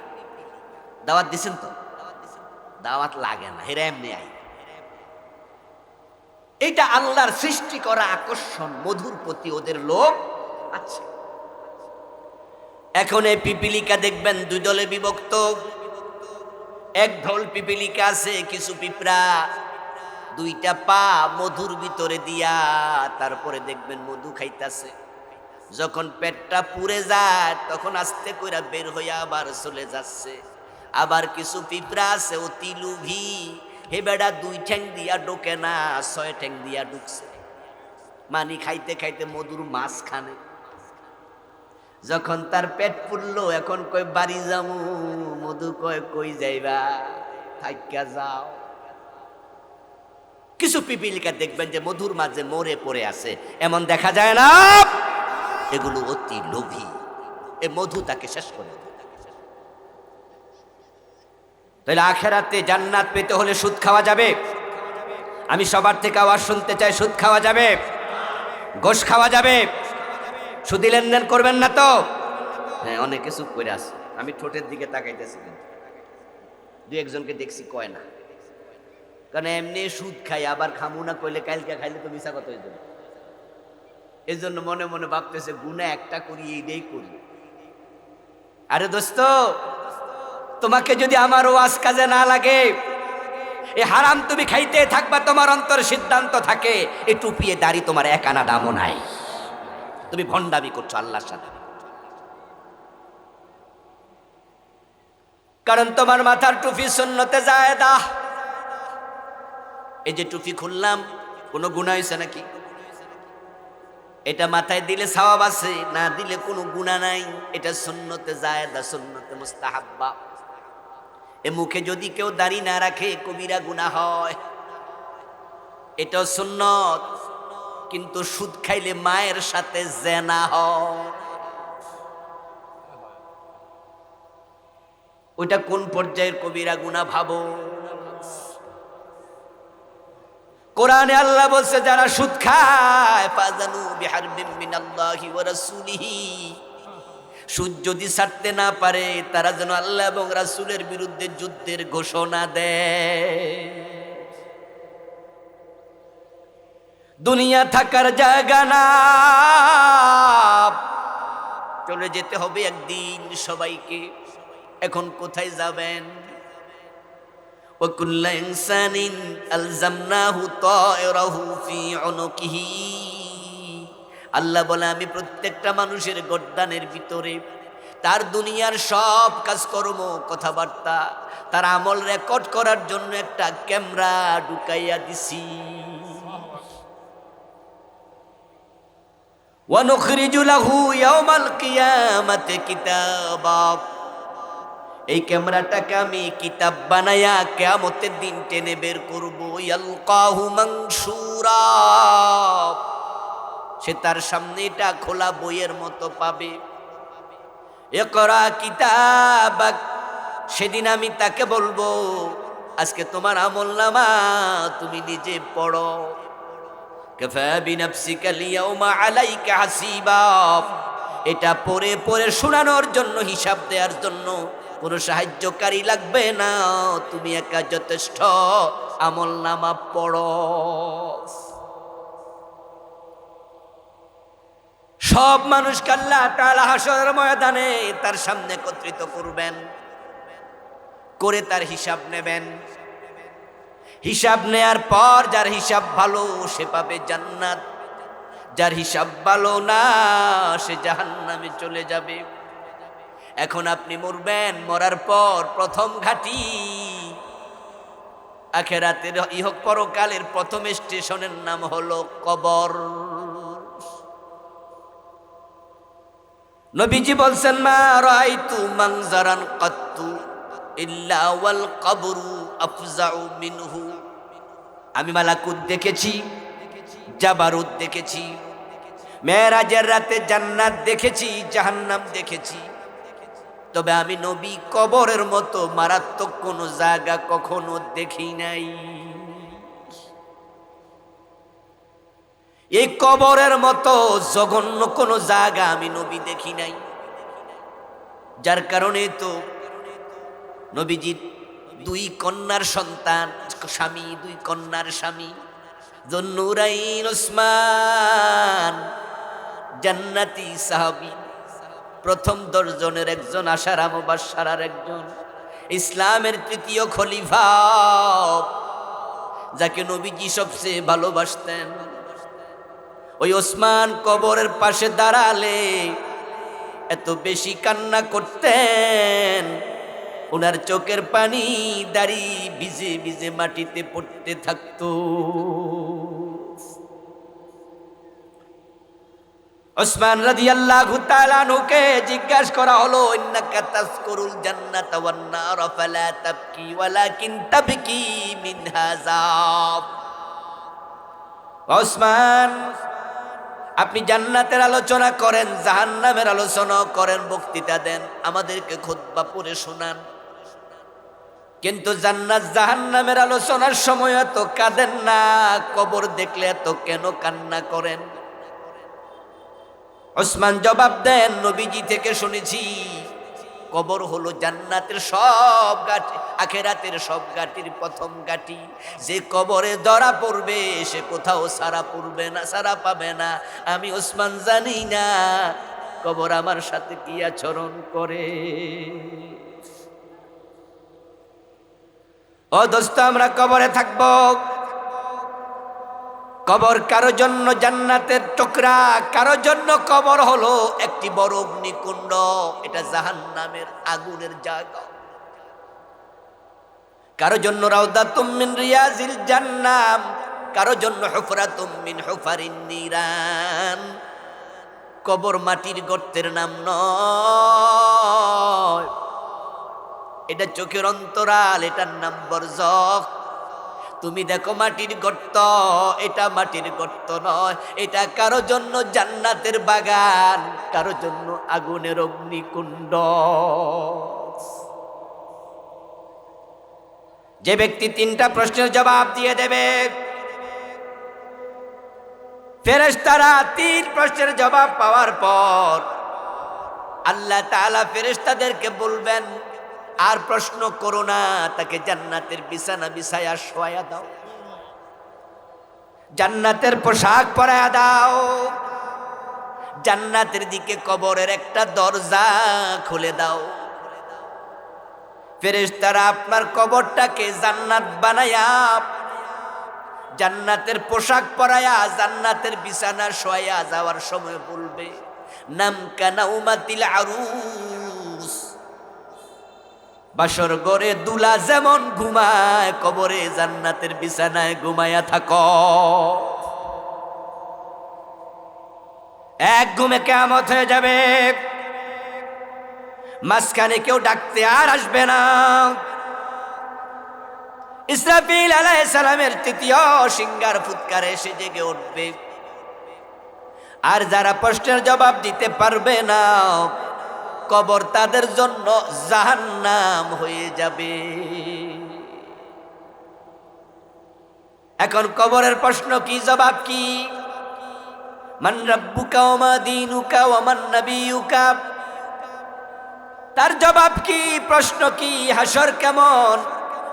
দাওয়াত দিছেন তো? দাওয়াত লাগে না, হেরা এমনি আই। এটা আল্লাহর সৃষ্টি করা আকর্ষণ, মধুর প্রতি ওদের লোভ আছে। এখন এই পিপিলিকা দেখবেন 2 দলে বিভক্ত। এক দল পিপিলিকা আছে, কিছু পিঁপড়া 2টা পা মধুর ভিতরে দিয়া তারপরে দেখবেন মধু খাইতাছে। যখন পেটটা পুড়ে যায়, তখন আস্তে কইরা বের হইয়া আবার চলে যাচ্ছে। আবার কিছু পিঁপড়া আছে অতি লোভী, হে বেড়া 2 ঠ্যাং দিয়া ঢোকে না, 6 ঠ্যাং দিয়া ঢুকছে। মানি খাইতে খাইতে মধুর মাঝখানে। যখন তার পেট পুরলো, এখন কই বাড়ি যামু, মধু কয় কই যাইবা, থাইকা যাও। কিছু পিপিলিকা দেখবেন যে মধুর মাঝে মরে পড়ে আছে, এমন দেখা যায় না? এগুলো অতি লোভী, এ মধু তাকে শেষ করে দেয়। তাহলে আখেরাতে জান্নাত পেতে হলে সুদ খাওয়া যাবে? আমি সবার থেকে আওয়াজ শুনতে চাই, সুদ খাওয়া যাবে? ঘোষ খাওয়া যাবে? সুদি লেনদেন করবেন না তো? হ্যাঁ, অনেকে চুপ করে আছে, আমি ঠোঁটের দিকে তাকাইতেছি, দুই একজনকে দেখছি কয় না, কারণ এমনি সুদ খাই আবার খামু না কইলে কালকে খাইলে তো মিশা কথা হয়ে যাবে। এই জন্য মনে মনে ভাবতেছে গুনাহ একটা করি, এইটাই করি। আরে দোস্ত, তোমাকে যদি আমার ওয়াজ কাজে না লাগে, এই হারাম তুমি খাইতে থাকবা, তোমার অন্তর সিদ্ধান্ত থাকে এই টুপিয়ে দাড়ি তোমার এক আনা দামও নাই, তুমি ভণ্ডামি করছো আল্লাহর সাথে। কারণ তোমার মাথার টুপি সুন্নতে জায়েদা। এই যে টুপি খুললাম, কোনো গুনাহ হয়েছে নাকি? এটা মাথায় দিলে সওয়াব আছে, না দিলে কোনো গুনাহ নাই। এটা সুন্নতে জায়েদা, সুন্নতে মুস্তাহাব্বা। এ মুখে যদি কেউ দাড়ি না রাখে কবিরা গুনাহ হয়, এটাও সুন্নত। কিন্তু সুদ খাইলে মায়ের সাথে জেনা হয়, ওইটা কোন পর্যায়ের কবিরা গুনাহ ভাবো। কোরআনে আল্লাহ বলছে যারা সুদ খায় ফাজানু বিহারবিম মিনাল্লাহি ওয়া রাসূলিহি, সুদ যদি ছাড়তে না পারে তারা যেন আল্লাহ এবং রাসূলের বিরুদ্ধে যুদ্ধের ঘোষণা দেয়। দুনিয়া থাকার জায়গা না, চলে যেতে হবে একদিন সবাইকে। এখন কোথায় যাবেন? وَكُلَّ إِنسَانٍ أَلْزَمْنَاهُ طَائِرَهُ فِي عُنُقِهِ। আল্লাহ বলে আমি প্রত্যেকটা মানুষের গর্দানের ভিতরে তার দুনিয়ার সব কাজকর্ম, কথাবার্তা, তার আমল রেকর্ড করার জন্য একটা ক্যামেরা ঢুকাইয়া দিছি। وَنُخْرِجُ لَهُ يَوْمَ الْقِيَامَةِ كِتَابًا। এই ক্যামেরাটাকে আমি কিতাব বানায়া কিয়ামতের দিন টেনে বের করব। ইয়ালকাহু মানসুরা, সে তার সামনে এটা খোলা বইয়ের মতো পাবে। ইকরা কিতাবাক, সেদিন আমি তাকে বলবো আজকে তোমার আমলনামা তুমি নিজে পড়ো। কাফা বিনাফসিকা লিয়াউমা আলাইকা হাসিবা, এটা পড়ে পড়ে শোনানোর জন্য, হিসাব দেওয়ার জন্য কোনো সাহায্যকারী লাগবে না, তুমি একা যথেষ্ট। আমলনামা পড়ো। সব মানুষকে আল্লাহ তাআলা হাসরের ময়দানে তার সামনে একত্রিত করবেন, করে তার হিসাব নেবেন। হিসাব নেয়ার পর যার হিসাব ভালো সে পাবে জান্নাত, যার হিসাব ভালো না সে জাহান্নামে চলে যাবে। এখন আপনি মরবেন, মরার পর প্রথম ঘাঁটি আখিরাতের ইহক পরকালের প্রথম স্টেশনের নাম হলো কবর। নবীজি বলছেন মা রাআইতু মানজারান কাত্তু ইল্লা ওয়াল কবরু আফজাউ মিনহু। আমি মালাকুত দেখেছি, জাবারুত দেখেছি, মেরাজের রাতে জান্নাত দেখেছি, জাহান্নাম দেখেছি, তবে আমি নবী কবরের মতো মারাত্মক কোনো জায়গা কখনো দেখি নাই। এই কবরের মতো জঘন্য কোনো জায়গা আমি নবী দেখি নাই। যার কারণে তো নবীজির দুই কন্যার সন্তান, স্বামী, দুই কন্যার স্বামী যুন্নুরাইন উসমান জান্নাতি সাহাবী, প্রথম 10 জনের একজন, আশারা মুবাশশারার একজন, ইসলামের তৃতীয় খলিফা, যাকে নবীজি সবচেয়ে ভালোবাসতেন। ওই ওসমান কবরের পাশে দাঁড়ালে এত বেশি কান্না করতেন, ওনার চোখের পানি দাড়ি ভিজে ভিজে মাটিতে পড়তে থাকতো। ওসমান রাদিয়াল্লাহু তাআলা আনহুকে জিজ্ঞাসা করা হলো ইন্নাকা তাযকুরুল জান্নাতা ওয়ান নার ফালা তাবকি ওয়ালাকিন তাবকি মিন হাযা। ওসমান, আপনি জান্নাতের আলোচনা করেন, জাহান্নামের আলোচনা করেন, বক্তৃতা দেন, আমাদেরকে খুতবা পড়ে শোনান, কিন্তু জান্নাত জাহান্নামের আলোচনার সময় এত কাঁদেন না, কবর দেখলে এত কেন কান্না করেন? ওসমান জবাব দেন, নবীজি থেকে শুনেছি কবর হলো জান্নাতের সব গাটি, আখেরাতের সব গাটির প্রথম গাটি। যে কবরে ধরা পড়বে সে কোথাও সারা পড়বে না, সারা পাবে না। আমি ওসমান জানি না কবর আমার সাথে কি আচরণ করে। ও দোস্ত, আমরা কবরে থাকবো। কবর কারো জন্য জান্নাতের টুকরা, কারো জন্য কবর হলো একটি বড় অগ্নিকুণ্ড, এটা জাহান্নামের আগুনের জায়গা। কারো জন্য রাউদাতুম মিন রিয়াজিল জান্নাম, কারো জন্য হুফরাতুম মিন হুফারিন নিরান। কবর মাটির গর্তের নাম নয়, এটা চোখের অন্তরাল, এটার নাম বরজখ। তুমি দেখো মাটির গর্ত, এটা মাটির গর্ত নয়, এটা কারো জন্য জান্নাতের বাগান, কারো জন্য আগুনের অগ্নিকুণ্ড। যে ব্যক্তি তিনটা প্রশ্নের জবাব দিয়ে দেবে, ফেরেশতারা তিন প্রশ্নের জবাব পাওয়ার পর আল্লাহ তাআলা ফেরেশতাদেরকে বলবেন, আর প্রশ্ন করো না, তাকে জান্নাতের বিছানা বিছায়া শোয়া দাও, জান্নাতের পোশাক পরায়া দাও, জান্নাতের দিকে কবরের একটা দরজা খুলে দাও। ফেরেশতারা আপনার কবরটাকে জান্নাত বানায়া, জান্নাতের পোশাক পরায়া, জান্নাতের বিছানা শোয়া যাওয়ার সময় বলবে, নাম কানাউমাতিল আরুস। বাসর ঘরে দুলা যেমন ঘুমায়, কবরে জান্নাতের বিছানায় ঘুমায়া থাকো। এক ঘুমে কিয়ামত হয়ে যাবে, মাঝখানে কেউ ডাকতে আর আসবে না। ইসরাফিল আলাইহিস সালামের তৃতীয় সিংহার ফুৎকারে এসে জেগে উঠবে, আর যারা প্রশ্নের জবাব দিতে পারবে না, কবর তাদের জন্য জাহান্নাম হয়ে যাবে। এখন কবরের প্রশ্ন কি, জবাব কি? মান রাব্বুকা ওয়া মা দীনুকা ওয়া মান নাবিয়ুকা। তার জবাব কি, প্রশ্ন কি? হাসর কেমন,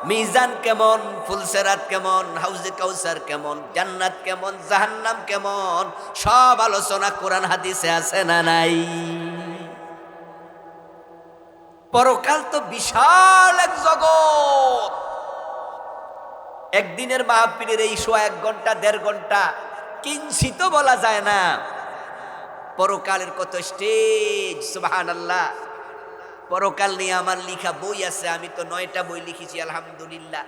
মিজান কেমন, ফুলসেরাত কেমন, হাউজে কাউসার কেমন, জান্নাত কেমন, জাহান্নাম কেমন, সব আলোচনা কোরআন হাদিসে আছে না নাই? পরকাল তো বিশাল এক জগৎ। একদিনের মাহফিলের এই 1 ঘন্টা 1.5 ঘন্টা কিঞ্চিত বলা যায় না। পরকালের কত স্টেজ, সুবহানাল্লাহ। পরকাল নিয়ে আমার লেখা বই আছে, আমি তো 9টা বই লিখেছি আলহামদুলিল্লাহ।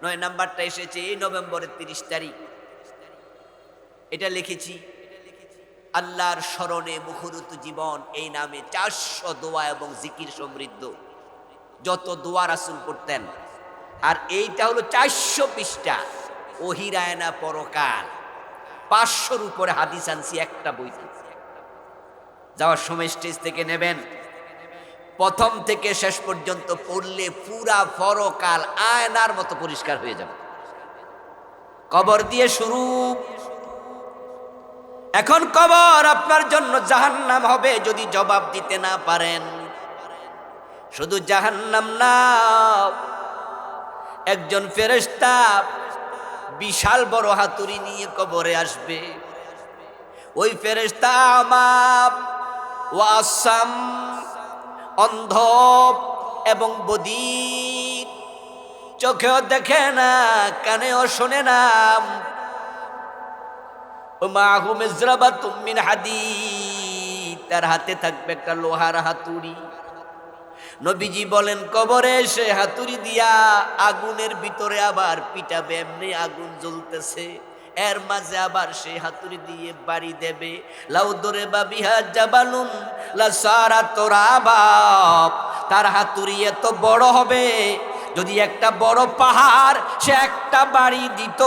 9 নাম্বারটা এসেছে এই নভেম্বরের 30 তারিখ। এটা লিখেছি আল্লাহর স্মরণে মুখরিত জীবন, এই নামে 400 দোয়া এবং জিকির সমৃদ্ধ, যত দোয়া রাসূল পড়তেন। আর এইটা হলো 400 পৃষ্ঠা, ওহীর আয়না পরকাল। 500-র উপরে হাদিস আনছি একটা বইতে। যাওয়ার সময় স্টেজ থেকে নেবেন, প্রথম থেকে শেষ পর্যন্ত পড়লে পুরা পরকাল আয়নার মতো পরিষ্কার হয়ে যাবে। কবর দিয়ে শুরু। এখন কবর আপনার জন্য জাহান্নাম হবে যদি জবাব দিতে না পারেন। শুধু জাহান্নাম না, একজন ফেরেশতা বিশাল বড় হাতুড়ি নিয়ে কবরে আসবে। ওই ফেরেশতা আমা ওয়া আসাম, অন্ধ এবং বধির, চোখেও দেখে না, কানেও শোনে না। মাহু মিজরাবাতুম মিন হাদিদ, তার হাতে থাকবে একটা লোহার হাতুড়ি। নবীজি বলেন, কবরে এসে হাতুড়ি দিয়া আগুনের ভিতরে আবার পিটাবে, এমনি আগুন জ্বলতেছে, এর মাঝে আবার সেই হাতুড়ি দিয়ে বাড়ি দেবে। লাউ দরে বাবিহা জাবালুন লা সারা তোরাবা, তার হাতুড়ি এত বড় হবে, যদি একটা বড় পাহাড় সে একটা বাড়ি দিত,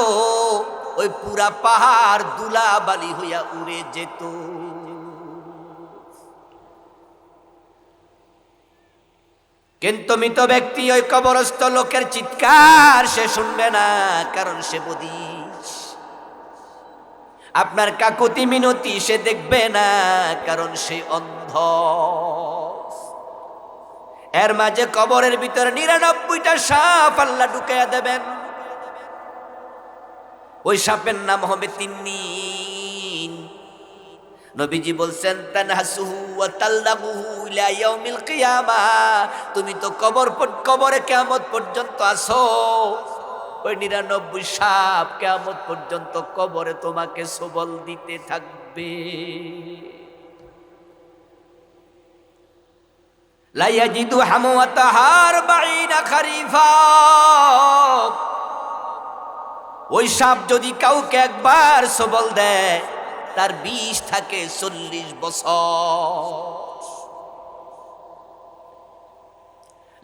ওই পুরা পাহাড় দুলা বালি হইয়া উড়ে যেত। কিন্তু মৃত ব্যক্তি ওই কবরস্থ লোকের চিৎকার সে শুনবে না, কারণ সে বদিশ। আপনার কাকুতি মিনতি সে দেখবে না, কারণ সে অন্ধ। এর মাঝে কবরের ভিতরে ৯৯টা সাপ আল্লাহ ঢুকাইয়া দেবেন। ওই সাপের নাম হবে তিন্নিন। নবীজি বলছেন তানহাসুহু ওয়া তালদাগুহু ইলা ইয়াউমিল কিয়ামাহ, তুমি তো কবরে কিয়ামত পর্যন্ত আসো, ওই ৯৯ সাপ কিয়ামত পর্যন্ত কবরে তোমাকে সবল দিতে থাকবে। লা ইয়াজিদু হামওয়াতাহা ৪০ খারিফা। ওই সাপ যদি কাউকে একবার সবল দেয়, তার বিষ থাকে ৪০ বছর।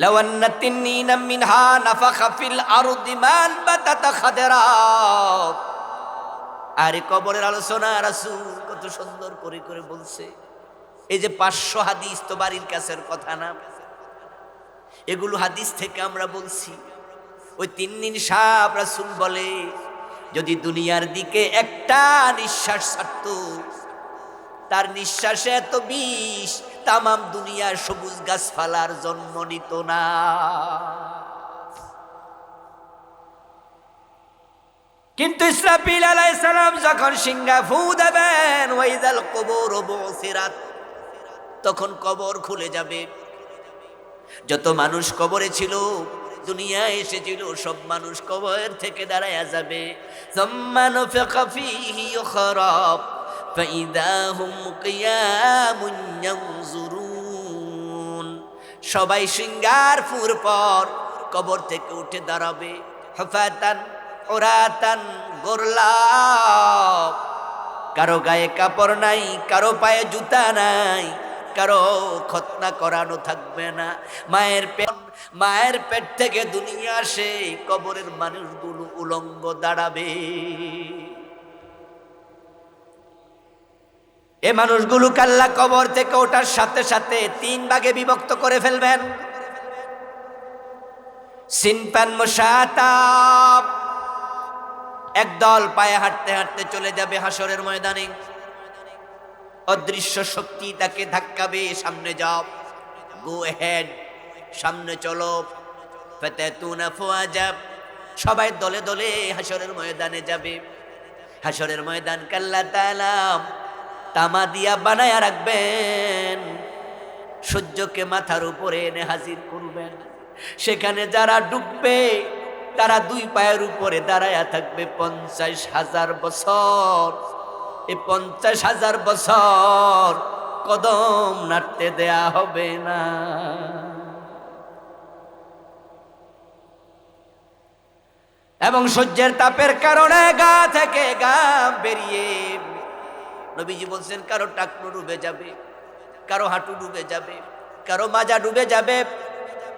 লাউ আন্না তিন্নিনা মিনহা নাফাখা ফিল আরদি মান বাতাতা খাদরা। আরে কবরের আলোচনা রাসূল কত সুন্দর করে করে বলছে। এই যে ৫০০ হাদিস তো বাড়ির কাছের কথা না, এগুলো হাদিস থেকে আমরা বলছি। ওই তিন্নিন সাপ রাসূল বলে যদি দুনিয়ার দিকে একটা নিঃশ্বাস ছাড়ত, তার নিঃশ্বাসে এত বিষ তামাম দুনিয়ার সবুজ গাছপালার জন্ম নিত না। কিন্তু ইসরাফিল আলাইহিস সালাম যখন সিংহা ফু দেবেন, ওয়াইদাল কবর বুসিরাত, তখন কবর খুলে যাবে। যত মানুষ কবরে ছিল, দুনিয়ায় এসেছিল, সব মানুষ কবর থেকে দাঁড়ায়া যাবে। সুম্মা নুফিখা ফীহি উখরা ফাইদা হুম কিয়ামুন ইয়ানজুরুন। সবাই সিংহার ফুর পর কবর থেকে উঠে দাঁড়াবে। হুফাতান উরাতান গোরলা, কারো গায়ে কাপড় নাই, কারো পায়ে জুতা নাই, কারো খতনা করানো থাকবে না। মায়ের পেট থেকে দুনিয়া আসে, কবরের মানুষগুলো উলঙ্গ দাঁড়াবে। এ মানুষগুলোকে আল্লাহ কবর থেকে ওঠার সাথে সাথে ৩ ভাগে বিভক্ত করে ফেলবেন। সিনফান মুশাতাব, একদল পায়ে হাঁটতে হাঁটতে চলে যাবে হাসরের ময়দানে। অদৃশ্য শক্তি তাকে ধাক্কাবে, সামনে যাও, গো হেড, সামনে চলো। ফাতাতুনা ফুয়াজা, সবাই দলে দলে হাসরের ময়দানে যাবে। হাসরের ময়দান আল্লাহ তাআলা তামা দিয়া বানায়া রাখবেন, সূর্যকে মাথার উপরে এনে হাজির করবেন। সেখানে যারা ডুববে তারা 2 পায়ের উপরে দাঁড়ায়া থাকবে ৫০,০০০ বছর। এই ৫০,০০০ বছর কদম নাড়তে দেয়া হবে না। এবং সূর্যের তাপের কারণে গা থেকে ঘাম বেরিয়ে, নবীজি বলছেন কারো টাকনু ডুবে যাবে, কারো হাঁটু ডুবে যাবে, কারো মাজা ডুবে যাবে,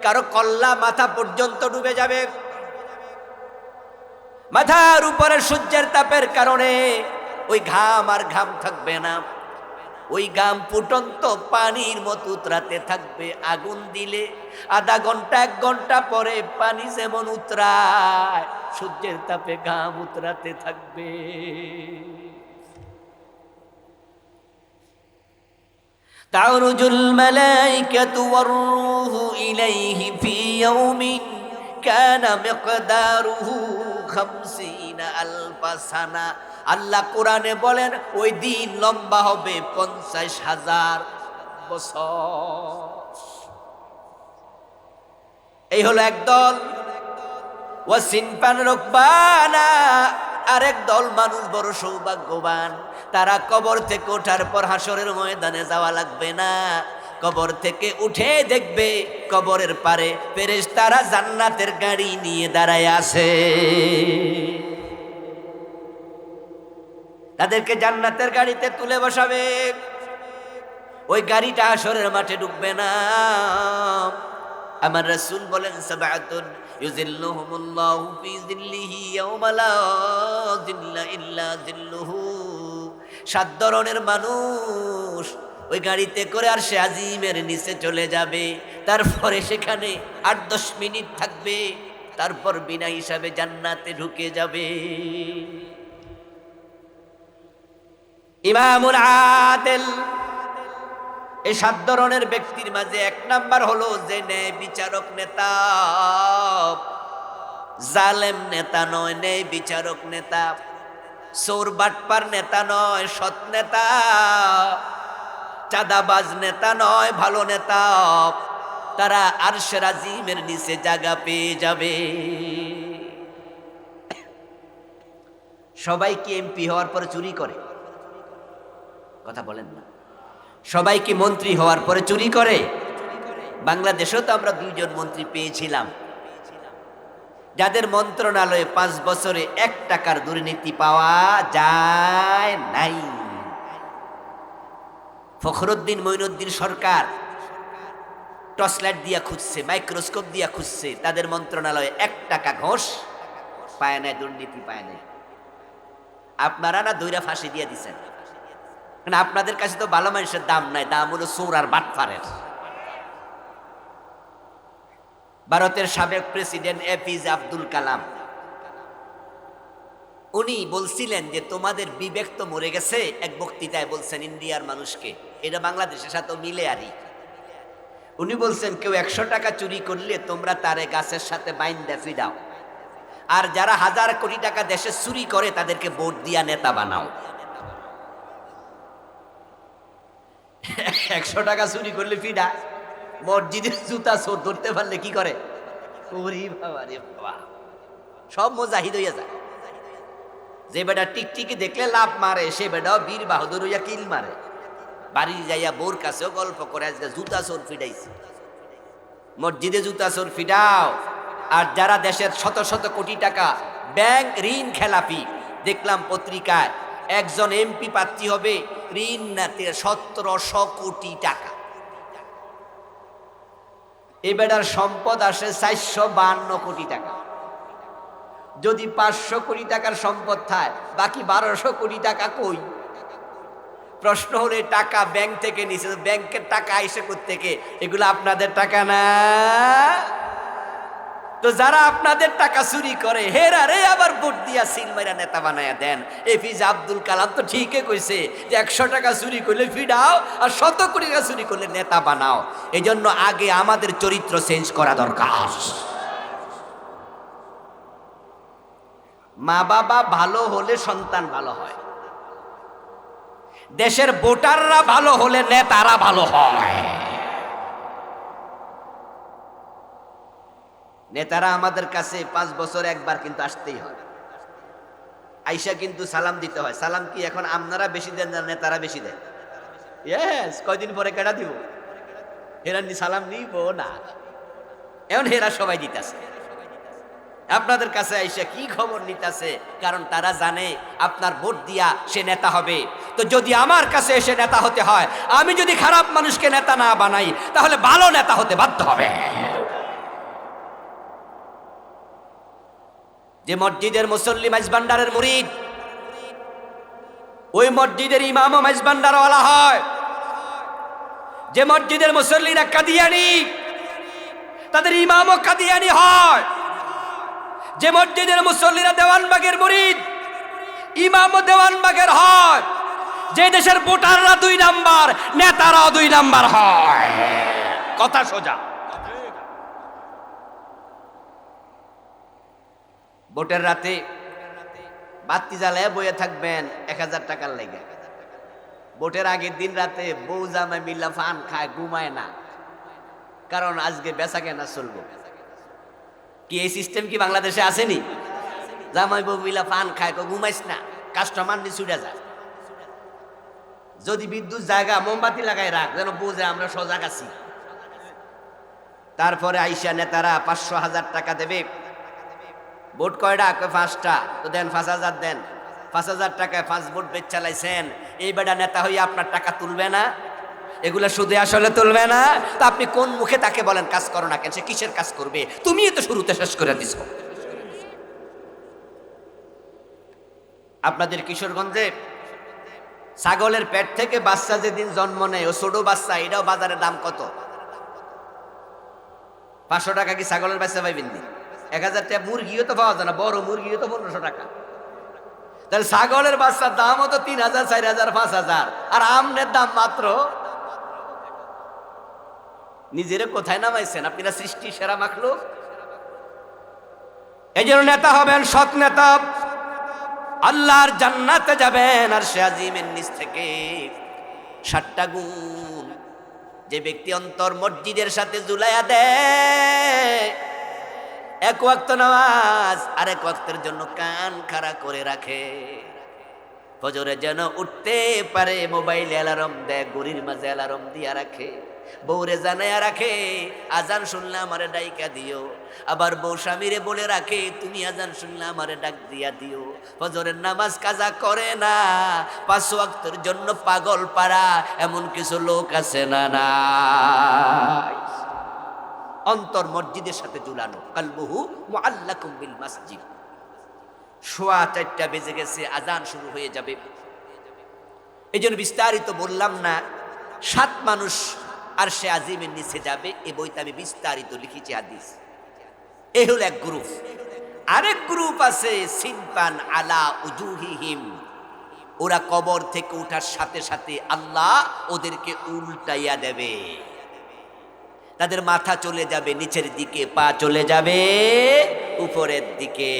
কারো কল্লা মাথা পর্যন্ত ডুবে যাবে। মাথার উপরে সূর্যের তাপের কারণে ওই ঘাম আর ঘাম থাকবে না, ওই ঘাম ফুটন্ত পানির মতো উতরাতে থাকবে। আগুন দিলে আধা ঘন্টা 1 ঘন্টা পরে পানি যেমন উতরায়, সূর্যের তাপে ঘাম উতরাতে থাকবে। তারুজুল মালাইকাতু ওয়ার রূহু ইলাইহি ফি ইয়াউমিন কানা মিকদারুহু ৫০,০০০ সানা। আল্লাহ কোরআনে বলেন ওই দিন লম্বা হবে ৫০,০০০ বছর। এই হলো একদল। ওয়াসিনফান রুকবানা, আরেক দল মানুষ বড় সৌভাগ্যবান, তারা কবর থেকে ওঠার পর হাসরের ময়দানে যাওয়া লাগবে না। কবর থেকে উঠে দেখবে কবরের পারে ফেরেশতারা জান্নাতের গাড়ি নিয়ে দাঁড়ায় আছে। তাদেরকে জান্নাতের গাড়িতে তুলে বসাবে। ওই গাড়িটা হাসরের মাঠে ঢুকবে না, আমার রাসূল বলেন সাবআতুন ইউজিল্লুহুমুল্লাহু ফি যিল্লিহি ইয়াওমা লা যিল্লা ইল্লা যিল্লুহু। 7 ধরনের মানুষ ওই গাড়িতে করে আর সে আজিমের নিচে চলে যাবে, তারপরে সেখানে 8-10 মিনিট থাকবে, তারপর বিনা হিসাবে জান্নাতে ঢুকে যাবে। ইমামুল আদিল, এই 7 ধরনের ব্যক্তির মাঝে 1 নাম্বার হলো যে ন্যায় বিচারক নেতা। জালেম নেতা নয়, ন্যায় বিচারক নেতা। চোর বাটপার নেতা নয়, সৎ নেতা। চাঁদাবাজ নেতা নয়, ভালো নেতা। তারা আরশের আজিমের নিচে জায়গা পেয়ে যাবে। সবাই কি এমপি হওয়ার পরে চুরি করে? কথা বলেন না। সবাই কি মন্ত্রী হওয়ার পরে চুরি করে? বাংলাদেশেও তো আমরা 2 জন মন্ত্রী পেয়েছিলাম, যাদের মন্ত্রণালয়ে 5 বছরে 1 টাকার দুর্নীতি পাওয়া যায় নাই। ফখরুদ্দিন মঈনুদ্দিন সরকার টর্চলাইট দিয়া খুঁজছে, মাইক্রোস্কোপ দিয়া খুঁজছে, তাদের মন্ত্রণালয়ে 1 টাকা ঘোষ পায় নাই, দুর্নীতি পায় নাই। আপনারা না দইরা ফাঁসি দিয়ে দিচ্ছেন, কারণ আপনাদের কাছে তো ভালো মানুষের দাম নাই, দাম হলো চোর আর বাটপারের। ভারতের সাবেক প্রেসিডেন্ট এপিজে আব্দুল কালাম, উনি বলছিলেন যে তোমাদের বিবেক তো মরে গেছে। এক বক্তৃতায় বলছেন ইন্ডিয়ার মানুষকে, এটা বাংলাদেশের সাথে মিলে আরই। উনি বলছেন কেউ 100 টাকা চুরি করলে তোমরা তারে গাছের সাথে বাইন্দা ফিরাও, আর যারা 1000 কোটি টাকা দেশে চুরি করে তাদেরকে ভোট দিয়া নেতা বানাও। 100 টাকা চুরি করলে ফিডা, মসজিদের জুতা চোর ধরতে পারলে কি করে? ওরে বাবা রে বাবা, সব মুজাহিদ হইয়া যায়। যে বেটা টিকটিকি দেখলে লাভ মারে, সে বেটাও বীর বাহাদুর হইয়া কিল মারে। বাড়ি যাইয়া বোর কাছেও গল্প করে আজকে জুতা চোর ফিডাইছে। মসজিদে জুতা চোর ফিডাও। আর যারা দেশের শত শত কোটি টাকা ব্যাংক ঋণ খেলাপি, দেখলাম পত্রিকায় একজন এমপি প্রার্থী হবে, ঋণ 1700 কোটি টাকা। এ বেটার সম্পদ আসে 452 কোটি টাকা। যদি 500 কোটি টাকার সম্পদ থাকে, বাকি 1200 কোটি টাকা কই? প্রশ্ন হলে টাকা ব্যাংক থেকে নিছে, ব্যাংকের টাকা আইসে কোত্থেকে? এগুলো আপনাদের টাকা না। তো যারা আপনাদের টাকা চুরি করে হেরা রে আবার ভোট দিয়া সিল মাইরা নেতা বানায়া দেন। এপিজে আব্দুল কালাম তো ঠিকই কইছে যে 100 টাকা চুরি করলে ফিডাও, আর 100 কোটি টাকা চুরি করলে নেতা বানাও। এই জন্য আগে আমাদের চরিত্র চেঞ্জ করা দরকার। মা বাবা ভালো হলে সন্তান ভালো হয়, দেশের ভোটাররা ভালো হলে নেতারা ভালো হয়। নেতারা আমাদের কাছে 5 বছরে একবার কিন্তু আসতেই হয়, আইসা কিন্তু সালাম দিতে হয়। সালাম কি এখন আপনারা বেশি দেন না নেতারা বেশি দেন? ইয়েস, কয়দিন পরে কেডা দিব? হেরা সালাম নিব না, এখন হেরা সবাই দিতেছে। আপনাদের কাছে আইসা কি খবর নিতেছে, কারণ তারা জানে আপনার ভোট দিয়া সে নেতা হবে। তো যদি আমার কাছে এসে নেতা হতে হয়, আমি যদি খারাপ মানুষকে নেতা না বানাই, তাহলে ভালো নেতা হতে বাধ্য হবে। যে মসজিদের মুসল্লি মাইজভান্ডারের মুরিদ, ওই মসজিদের ইমামও মাইজভান্ডারওয়ালা হয়। যে মসজিদের মুসল্লিরা কাদিয়ানি, তাদের ইমামও কাদিয়ানি হয়। যে মসজিদের মুসল্লিরা দেওয়ানবাগের মুরিদ, ইমামও দেওয়ানবাগের হয়। যে দেশের ভোটাররা 2 নাম্বার, নেতারাও 2 নাম্বার হয়। কথা সোজা। ভোটের রাতে বাতি জ্বালায় বয়ে থাকবেন 1000 টাকার লেগে। ভোটের আগের দিন রাতে বউ জামাই মিল্লা ফান খায়, ঘুমায় না, কারণ আজকে বেচা কেনা চলবো। কি এই সিস্টেম কি বাংলাদেশে আসেনি? জামাই বউ মিলা ফান খায়, ঘুমাইস না, কাস্টমার নি ছুটে যায়। যদি বিদ্যুৎ জায়গা মোমবাতি লাগাই রাখ, যেন বোঝে আমরা সজাগ আছি। তারপরে আইসা নেতারা 500-1000 টাকা দেবে। ভোট কয়টা? 5টা। তো দেন 5000 দেন। 5000 টাকায় 5 ভোট বেচ চালাইছেন। এই বেটা নেতা হইয়া আপনার টাকা তুলবে না? এগুলা সুদে আসলে তুলবে না। তা আপনি কোন মুখে তাকে বলেন কাজ করো না কেন? সে কিসের কাজ করবে? তুমিই তো শুরুতে শেষ করে দিছো। আপনাদের কিশোরগঞ্জে ছাগলের পেট থেকে বাচ্চা যেদিন জন্ম নেয়, ও ছোট বাচ্চা, এটাও বাজারের দাম কত? 500 টাকা কি ছাগলের বাচ্চা পাইবেন? 1000 টাকা। মুরগিও তো পাওয়া যায় না, বড় মুরগিও তো 1500 টাকা। তাহলে ছাগলের বাচ্চার দামও তো 3000, 4000, 5000, আর আমনের দাম মাত্র। নিজেরা কোথায় নামাইছেন আপনারা? সৃষ্টি সেরা মাখলুক। এই জন্য নেতা হবেন, সৎ নেতা, আল্লাহর জান্নাতে যাবেন। আর সে আজিমের নিচ থেকে 7টা গুণ যে ব্যক্তি অন্তর মসজিদের সাথে জুলাইয়া দেয়, এক ওয়াক্ত নামাজ আর এক ওয়াক্তের জন্য কান খাড়া করে রাখে, ফজরে যেন উঠতে পারে, মোবাইলে অ্যালার্ম দেয়, গড়ির মাঝে অ্যালার্ম দিয়া রাখে, বউরে জানাইয়া রাখে আজান শুনলে আমারে ডাইকা দিও, আবার বউ স্বামীরে বলে রাখে তুমি আজান শুনলে আমারে ডাক দিয়া দিও। ফজরের নামাজ কাজা করে না, 5 ওয়াক্তের জন্য পাগল পাড়া এমন কিছু লোক আছে না? না, অন্তর মসজিদের সাথে ঝুলানো। কালবুহু মুআল্লাকুম বিল মসজিদ। 4:15 বেজে গেছে, আজান শুরু হয়ে যাবে। এই জন্য বিস্তারিত বললাম না। 7 মানুষ আর সে আজিমের নিচে যাবে, এই বইতে আমি বিস্তারিত লিখেছি হাদিস। এই হলো এক গ্রুপ। আরেক গ্রুপ আছে সিনপান আলা উজুহিহিম, ওরা কবর থেকে ওঠার সাথে সাথে আল্লাহ ওদেরকে উল্টাইয়া দেবে। তাদের মাথা চলে যাবে নিচের দিকে, পা চলে যাবে উপরের দিকে।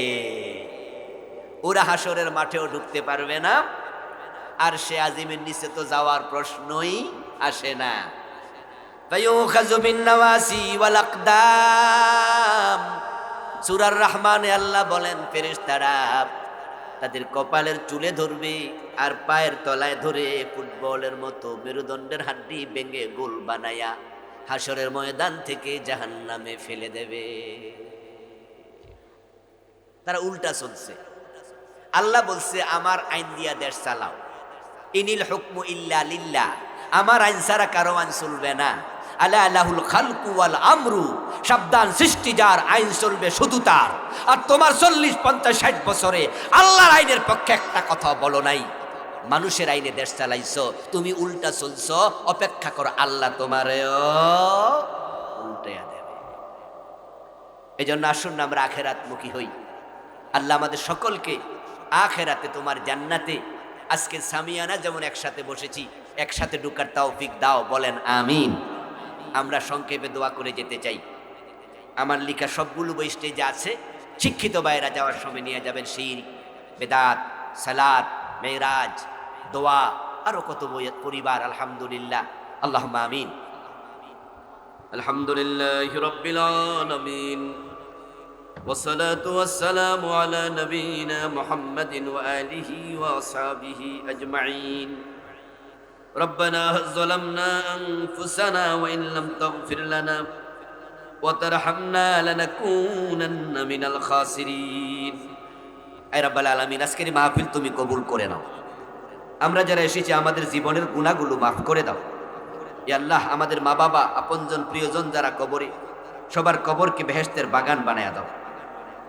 ওরা হাসরের মাঠেও ঢুকতে পারবে না, আর সে আজিমের নিচে তো যাওয়ার প্রশ্নই আসে না। ফায়ুখাযু বিন নাওয়াসি ওয়াল আকদাম। সূরা আর-রহমানে আল্লাহ বলেন ফেরেশতারা তাদের কপালের চুলে ধরবে আর পায়ের তলায় ধরে ফুটবলের মতো মেরুদণ্ডের হাড্ডি ভেঙে গোল বানায়া হাসরের ময়দান থেকে জাহান্নামে ফেলে দেবে। তারা উল্টা চলছে। আল্লাহ বলছে আমার আইন দিয়া দেশ চালাও, ইনিল হুকমু ইল্লা লিল্লাহ, আমার আইন ছাড়া কারো আইন চলবে না। আলা লাহুল খালকু ওয়াল আমরু, সাবধান, সৃষ্টি যার, আইন চলবে শুধু তার। আর তোমার 40, 50, 60 বছরে আল্লাহর আইনের পক্ষে একটা কথা বলো নাই, মানুষের আইনে দেশ চালাইছো, তুমি উল্টা চলছো, অপেক্ষা করো আল্লাহ তোমারেও উল্টাইয়া দেবে। এই জন্য আসুন না আমরা আখেরাতমুখী হই। আল্লাহ আমাদের সকলকে আখেরাতে তোমার জান্নাতে, আজকে সামিয়ানা যেমন একসাথে বসেছি, একসাথে ঢুকার তৌফিক দাও, বলেন আমিন। আমরা সংক্ষেপে দোয়া করে যেতে চাই। আমার লেখা সবগুলো বই স্টেজে আছে, শিক্ষিত ভাইয়েরা যাওয়ার সময় নিয়ে যাবেন। শির, বেদাত, সালাত, মেরাজ, দোয়া, আরো কত বই, পরিবার। আলহামদুলিল্লাহ, আল্লাহুম্মা আমিন। আলহামদুলিল্লাহি রাব্বিল আলামিন, ওয়াসসালাতু ওয়াসসালামু আলা নবিয়িনা মুহাম্মাদিন ওয়া আলিহি ওয়া আসহাবিহি আজমাইন। ربنا ظلمنا أنفسنا وإن لم تغفر لنا وترحمنا لنكونن من الخاسرين. আয় রব্বুল আলামিন, আজকের মাহফিল তুমি কবুল করে নাও। আমরা যারা এসেছি আমাদের জীবনের গুনাহগুলো মাফ করে দাও। ইয়া আল্লাহ, আমাদের মা বাবা, আপনজন, প্রিয়জন যারা কবরে, সবার কবরকে বেহেশতের বাগান বানায়া দাও।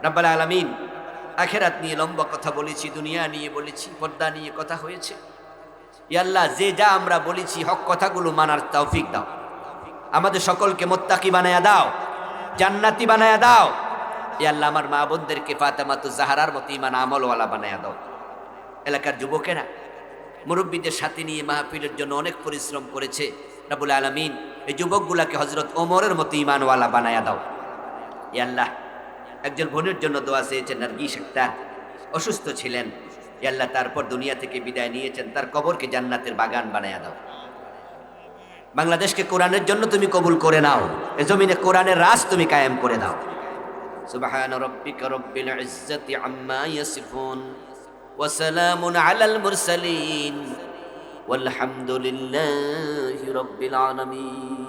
রব্বুল আলামিন, আখিরাত নিয়ে লম্বা কথা বলেছি, দুনিয়া নিয়ে বলেছি, পর্দা নিয়ে কথা হয়েছে। ইয়া আল্লাহ, যে যা আমরা বলেছি হক কথাগুলো মানার তৌফিক দাও। আমাদের সকলকে মুত্তাকি বানায়া দাও, জান্নাতি বানায়া দাও। ইয়া আল্লাহ, আমার মা বোনদেরকে ফাতেমাতুজ জাহরার মতো ঈমান আমলওয়ালা বানায়া দাও। এলাকার যুবকেরা মুরব্বীদের সাথে নিয়ে মাহফিলের জন্য অনেক পরিশ্রম করেছে। রব্বুল আলামিন, এই যুবকগুলাকে হযরত ওমরের মতো ঈমানওয়ালা বানায়া দাও। ইয়া আল্লাহ, একজন বোনের জন্য দোয়া চেয়েছেন, নার্গিস আক্তার, অসুস্থ ছিলেন। ইয়া আল্লাহ, তারপর দুনিয়া থেকে বিদায় নিয়েছেন, তার কবরকে জান্নাতের বাগান বানায়া দাও। বাংলাদেশকে কোরআনের জন্য তুমি কবুল করে নাও, এ জমিনে কোরআনের রাজ তুমি কায়েম করে দাও। সুবহান রাব্বিকা রাব্বিল ইজ্জাতি আম্মা ইয়াসিফুন ওয়া সালামুন আলাল মুরসালিন ওয়ালহামদুলিল্লাহি রাব্বিল আলামিন।